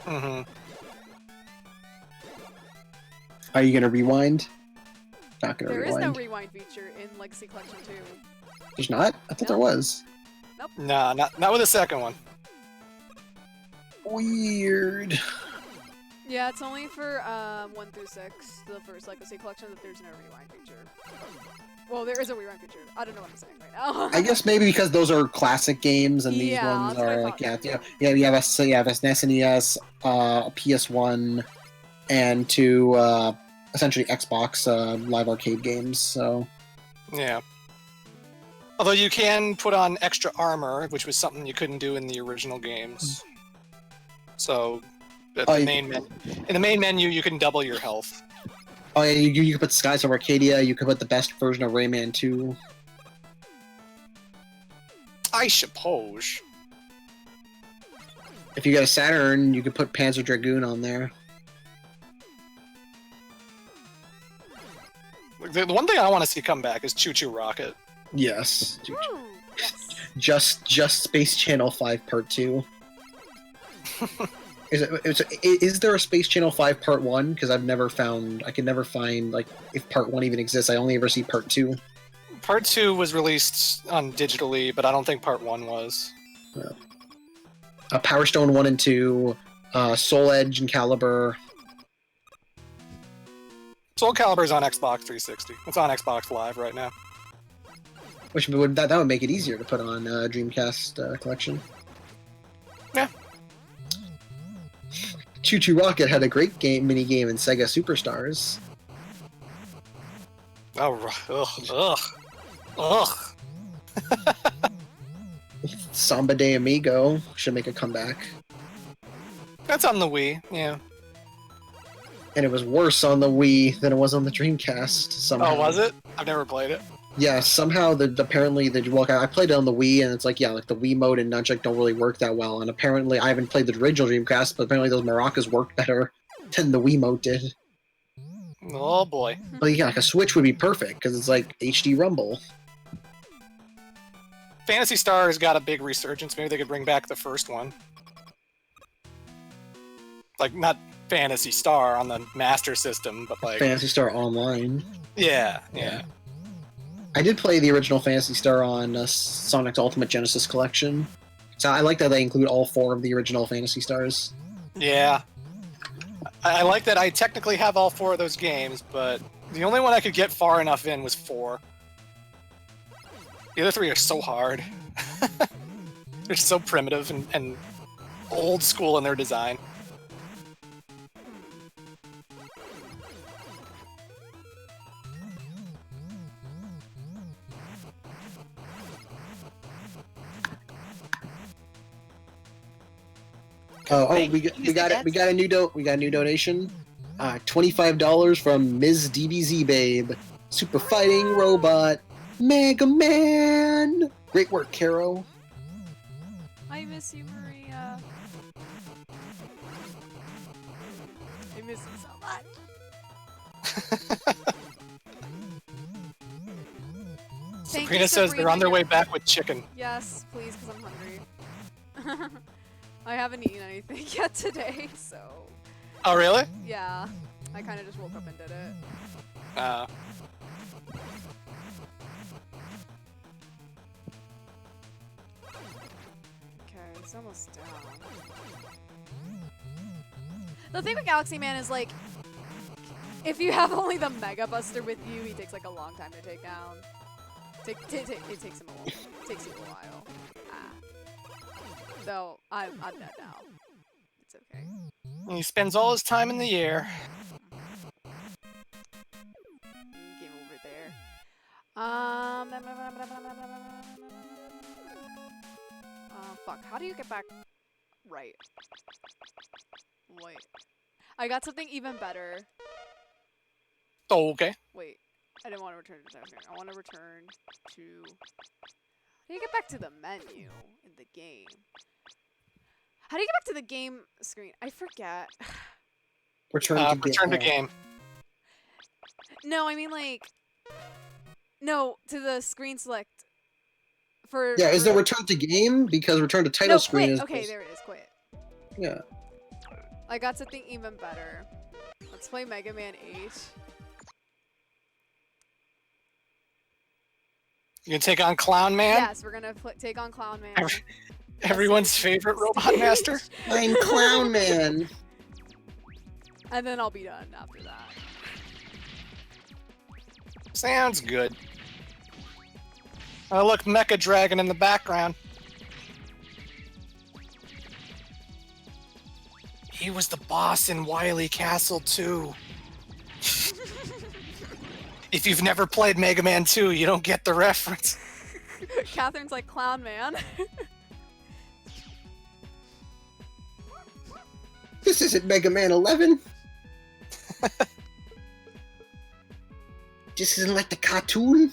Mm-hmm. Are you gonna rewind? Not gonna There is rewind. no rewind feature in Legacy Collection 2. There's not? I thought there was. Nah, not with the second one. Weird. Yeah, it's only for 1 through 6, the first Legacy Collection, that there's no rewind feature. Well, there is a rewind feature. I don't know what I'm saying right now. I guess maybe because those are classic games and these Yeah, ones that's what I are like thought. you have a SNES, PS1, and two essentially Xbox live arcade games. So Yeah. Although you can put on extra armor, which was something you couldn't do in the original games. So, in Oh, the main menu, you can double your health. Oh yeah, you can put Skies of Arcadia. You can put the best version of Rayman 2. I suppose. If you get a Saturn, you could put Panzer Dragoon on there. The one thing I want to see come back is Choo Choo Rocket. Yes. Woo! Yes. Just Space Channel 5 Part 2. Is there a Space Channel 5 Part 1? Because I can never find, like, if Part 1 even exists. I only ever see Part 2. Part 2 was released on digitally, but I don't think Part 1 was. Power Stone 1 and 2, Soul Edge and Calibur. Soul Calibur's on Xbox 360. It's on Xbox Live right now. Which would that would make it easier to put on Dreamcast collection. Yeah. Choo Choo Rocket had a great mini game in Sega Superstars. Oh, ugh. Samba de Amigo should make a comeback. That's on the Wii, yeah. And it was worse on the Wii than it was on the Dreamcast somehow. Oh, was it? I've never played it. Yeah, somehow I played it on the Wii, and it's like, yeah, like the Wii mode and Nunchuck don't really work that well. And apparently, I haven't played the original Dreamcast, but apparently those maracas worked better than the Wii mode did. Oh boy. Well, yeah, like a Switch would be perfect because it's like HD Rumble. Phantasy Star has got a big resurgence. Maybe they could bring back the first one. Like, not Phantasy Star on the Master System, but like... Phantasy Star Online. Yeah. I did play the original Phantasy Star on Sonic's Ultimate Genesis Collection. So I like that they include all 4 of the original Phantasy Stars. Yeah. I like that I technically have all 4 of those games, but the only one I could get far enough in was 4. The other 3 are so hard. They're so primitive and old school in their design. We got it. We got a new donation. $25 from Ms. DBZ Babe. Super Fighting Robot. Mega Man. Great work, Caro. I miss you, Maria. I miss you so much. Sabrina says they're on their way back with chicken. Yes, please, because I'm hungry. I haven't eaten anything yet today, so... Oh, really? Yeah. I kind of just woke up and did it. Okay, it's almost down. The thing with Galaxy Man is, like, if you have only the Mega Buster with you, he takes, like, a long time to take down. It takes him takes you a while. So, I'm dead now. It's okay. He spends all his time in the air. Game over there. Fuck. How do you get back? Right. Wait. I got something even better. Oh, okay. Wait. I didn't want to return to down here. I want to return to... How do you get back to the menu in the game? How do you get back to the game screen? I forget. Return to game. No, I mean like... No, to the screen select. For Yeah, is there return to game? Because return to title screen quit. is... Okay, there it is. Quit. Yeah. I got something even better. Let's play Mega Man 8. You gonna take on Clown Man? Yes, we're gonna take on Clown Man. Everyone's favorite robot master? I'm Clown Man! And then I'll be done after that. Sounds good. Oh, look, Mecha Dragon in the background. He was the boss in Wily Castle 2. If you've never played Mega Man 2, you don't get the reference. Catherine's like Clown Man. This isn't Mega Man 11. This isn't like the cartoon.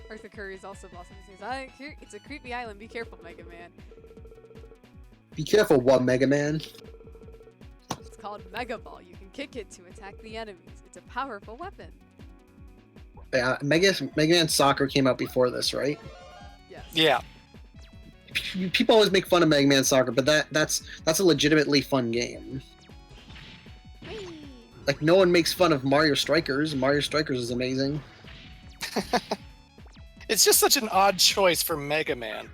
Arthur Curry is also blossoming. He says, it's a creepy island. Be careful, Mega Man. Be careful, what, Mega Man? It's called Mega Ball. You can kick it to attack the enemies. It's a powerful weapon. Yeah, Mega Man Soccer came out before this, right? Yes. Yeah. People always make fun of Mega Man Soccer, but that's a legitimately fun game. Whee! Like, no one makes fun of Mario Strikers. Mario Strikers is amazing. It's just such an odd choice for Mega Man.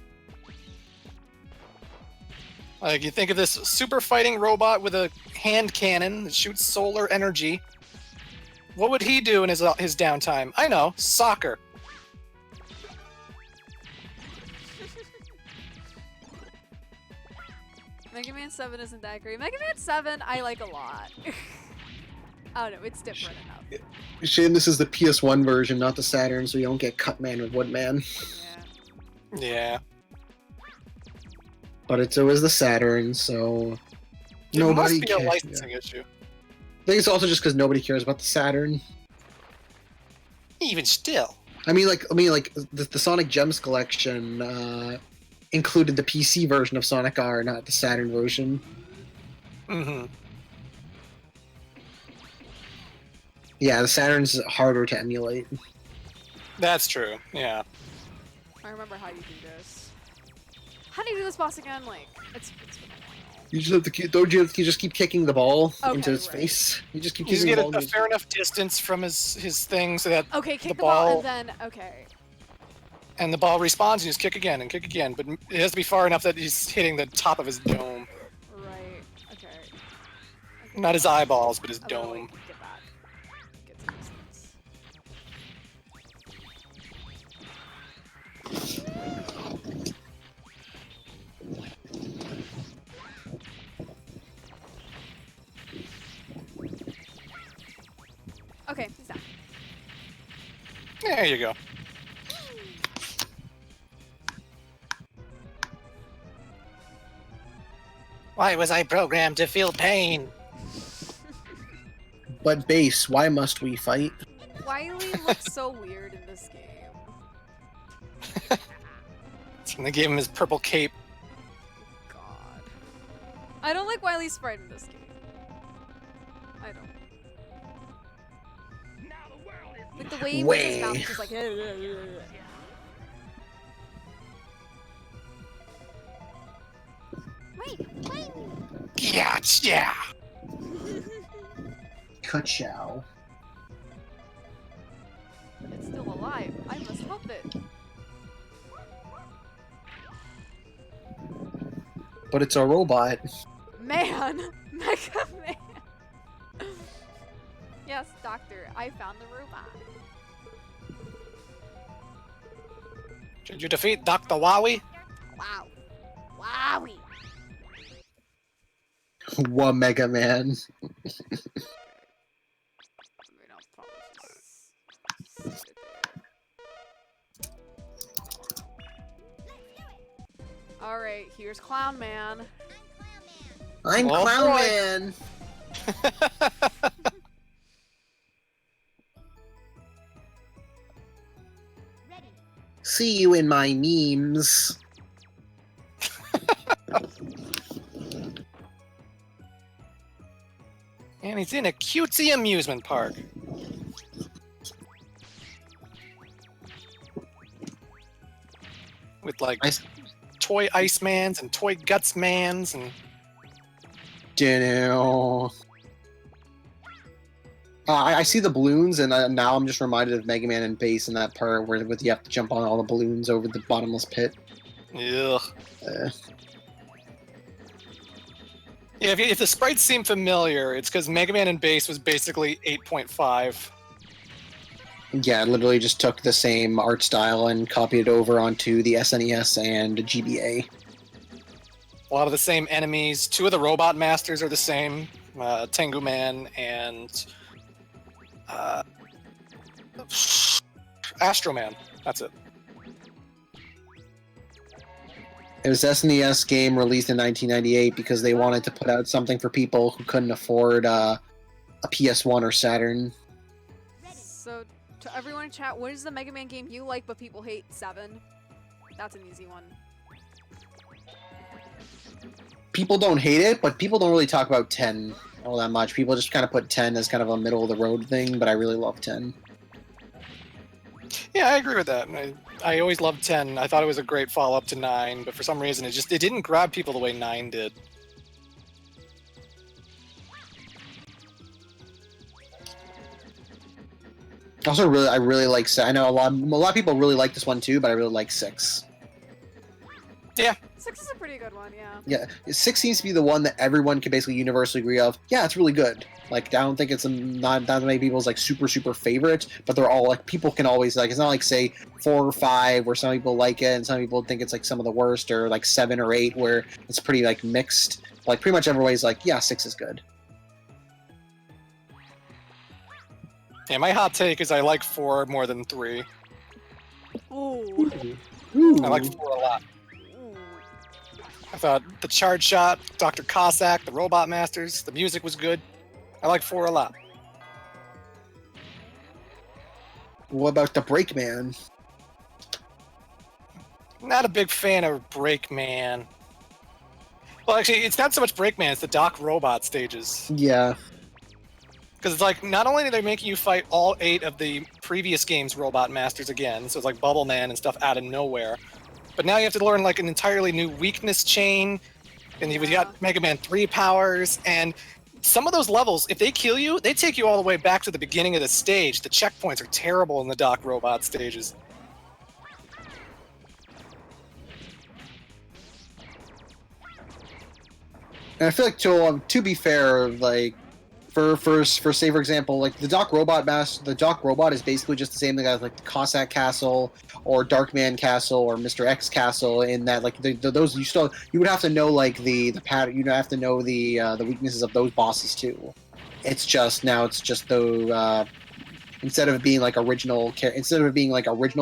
Like, you think of this super fighting robot with a hand cannon that shoots solar energy. What would he do in his downtime? I know, soccer. Mega Man 7 isn't that great. Mega Man 7 I like a lot. I don't know, it's different enough. Shame this is the PS1 version, not the Saturn, so you don't get Cutman with Woodman. Yeah. Yeah. But it was the Saturn, so It nobody must be a cares. licensing issue. I think it's also just because nobody cares about the Saturn. Even still. I mean, the Sonic Gems collection included the PC version of Sonic R, not the Saturn version. Mm-hmm. Yeah, the Saturn's harder to emulate. That's true, yeah. I remember how you do this. How do you do this boss again? Like, it's been a while. You just have to keep, don't you just keep kicking the ball Okay, into his right. face? You just keep He's kicking the get ball. a fair enough distance from his thing so that Okay, kick the ball ball and then, okay. and the ball respawns and you just kick again, but it has to be far enough that he's hitting the top of his dome. Right, okay. Not his eyeballs, but his I'm gonna, dome. like, get that. Get some distance. Okay, he's down. There you go. Why was I programmed to feel pain? But base, why must we fight? Wily looks so weird in this game. And they gave him his purple cape. God. I don't like Wily's sprite in this game. I don't. Now the world is Like the way he moves his Way. mouth is just like. Wait. Gotcha! Ka-chow. It's still alive. I must help it. But it's a robot. Man! Mega Man! Yes, Doctor, I found the robot. Did you defeat Dr. Wowie? Wow. Wowie! Wha Mega Man. Alright, here's Clown Man. I'm Oh, Clown boy. Man. See you in my memes. And he's in a cutesy amusement park. With like I s- toy Icemans and toy Gutsmans and Dunno. I see the balloons, and now I'm just reminded of Mega Man and Bass in that part where you have to jump on all the balloons over the bottomless pit. ugh. Uh, Yeah, if the sprites seem familiar, it's because Mega Man and Bass was basically 8.5. yeah, literally just took the same art style and copied it over onto the SNES and GBA. A lot of the same enemies. Two of the robot masters are the same. Tengu Man and Astro Man. That's it. It was SNES game released in 1998 because they wanted to put out something for people who couldn't afford a PS1 or Saturn. So, to everyone in chat, what is the Mega Man game you like but people hate? 7. That's an easy one. People don't hate it, but people don't really talk about 10 all that much. People just kind of put 10 as kind of a middle of the road thing, but I really love 10. Yeah, I agree with that. I always loved 10. I thought it was a great follow-up to 9, but for some reason it didn't grab people the way 9 did. Also, I really like. I know a lot of people really like this one too, but I really like 6. Yeah. 6 is a pretty good one, yeah. Yeah, 6 seems to be the one that everyone can basically universally agree of. Yeah, it's really good. Like, I don't think it's not that many people's like super favorite, but they're all like people can always like. It's not like say 4 or 5 where some people like it and some people think it's like some of the worst, or like 7 or 8 where it's pretty like mixed. Like pretty much everybody's like, yeah, 6 is good. Yeah, my hot take is I like 4 more than 3. Ooh. Ooh. I like 4 a lot. I thought the Charge Shot, Dr. Cossack, the Robot Masters, the music was good. I like 4 a lot. What about the Breakman? Not a big fan of Breakman. Well, actually, it's not so much Breakman, it's the Doc Robot stages. Yeah. Because it's like, not only are they making you fight all 8 of the previous game's Robot Masters again, so it's like Bubble Man and stuff out of nowhere, but now you have to learn like an entirely new weakness chain, and you've got Mega Man 3 powers, and some of those levels, if they kill you, they take you all the way back to the beginning of the stage. The checkpoints are terrible in the Doc Robot stages. And I feel like to be fair, like for say for example, like the Doc Robot is basically just the same thing as like the Cossack Castle or Darkman Castle or Mr. X Castle, in that like those you would have to know like the pattern, you'd have to know the weaknesses of those bosses too. It's just the instead of being like original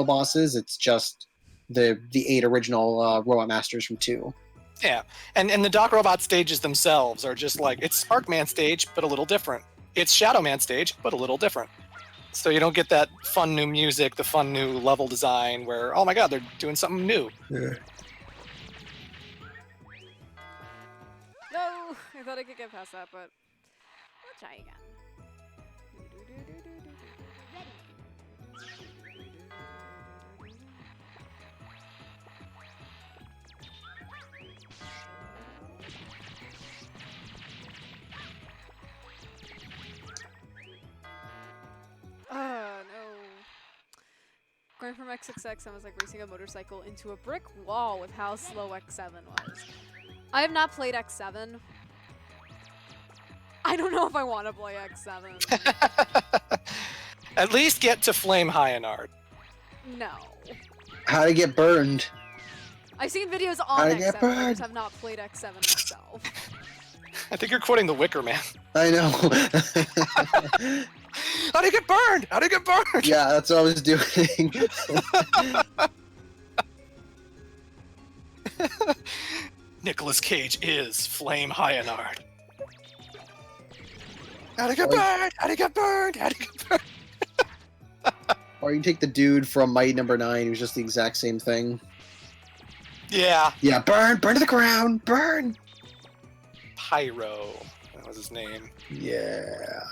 bosses, it's just the 8 original Robot Masters from 2. Yeah, and the Doc Robot stages themselves are just like, it's Sparkman stage, but a little different. It's Shadow Man stage, but a little different. So you don't get that fun new music, the fun new level design where, oh my god, they're doing something new. Yeah. No! I thought I could get past that, but we'll try again. No. Going from X6X, I was like racing a motorcycle into a brick wall with how slow X7 was. I have not played X7. I don't know if I want to play X7. At least get to Flame Hyanard. No. How to get burned? I've seen videos How on to X7, get I burned? just have not played X7 myself. I think you're quoting the Wicker Man. I know. How do you get burned? How do you get burned? Yeah, that's what I was doing. Nicolas Cage is Flame Hyanard. How to get burned? How to get burned? How to get burned? Or you can take the dude from Mighty Number 9, who's just the exact same thing. Yeah. Yeah, burn to the ground, burn. Pyro. That was his name. Yeah.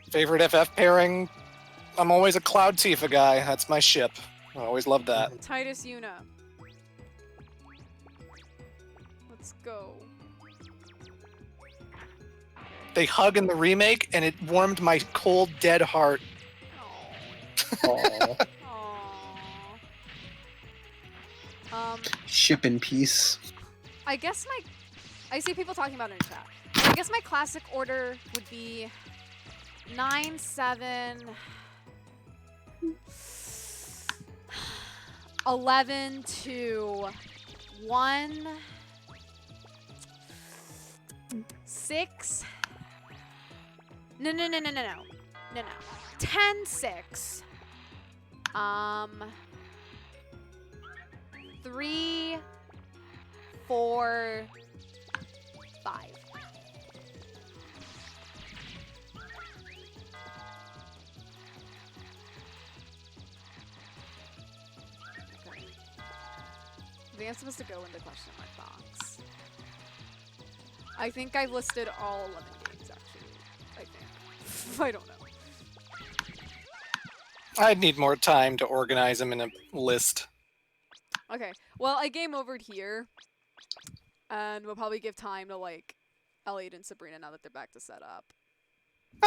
Favorite FF pairing? I'm always a Cloud Tifa guy. That's my ship. I always loved that. Titus Una. Let's go. They hug in the remake, and it warmed my cold, dead heart. Aw. Aww. Ship in peace. I guess I see people talking about it in chat. I guess my classic order would be 9, 7, 11 to 1, 6. No. 10, 6. 3, 4, 5. Okay. The answer was to go in the question mark box. I think I listed all 11 games, actually. I think. I don't know. I'd need more time to organize them in a list. Okay, well, I game overed here. And we'll probably give time to, like, Elliot and Sabrina now that they're back to set up.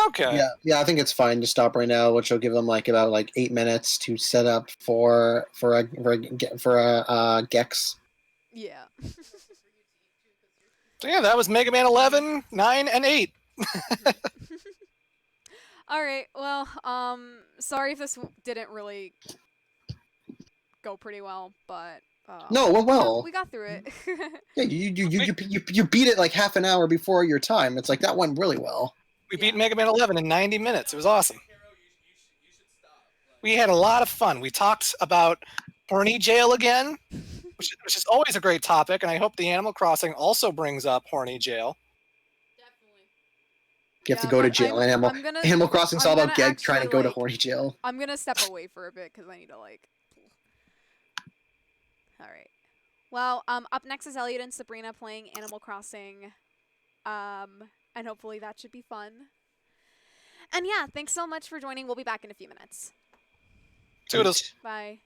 Okay. Yeah, I think it's fine to stop right now, which will give them like about 8 minutes to set up for a Gex. Yeah. So yeah, that was Mega Man 11, 9, and 8. Alright, well, sorry if this didn't really go pretty well, but... No, well. We got through it. Yeah, you beat it like half an hour before your time. It's like that went really well. We beat Mega Man 11 in 90 minutes. It was awesome. We had a lot of fun. We talked about horny jail again, which is always a great topic, and I hope the Animal Crossing also brings up horny jail. You have to go to jail. Animal Crossing's all about trying to go to horny jail. I'm gonna step away for a bit because I need to like. All right. Well, up next is Elliot and Sabrina playing Animal Crossing, and hopefully that should be fun. And yeah, thanks so much for joining. We'll be back in a few minutes. Toodles. Bye.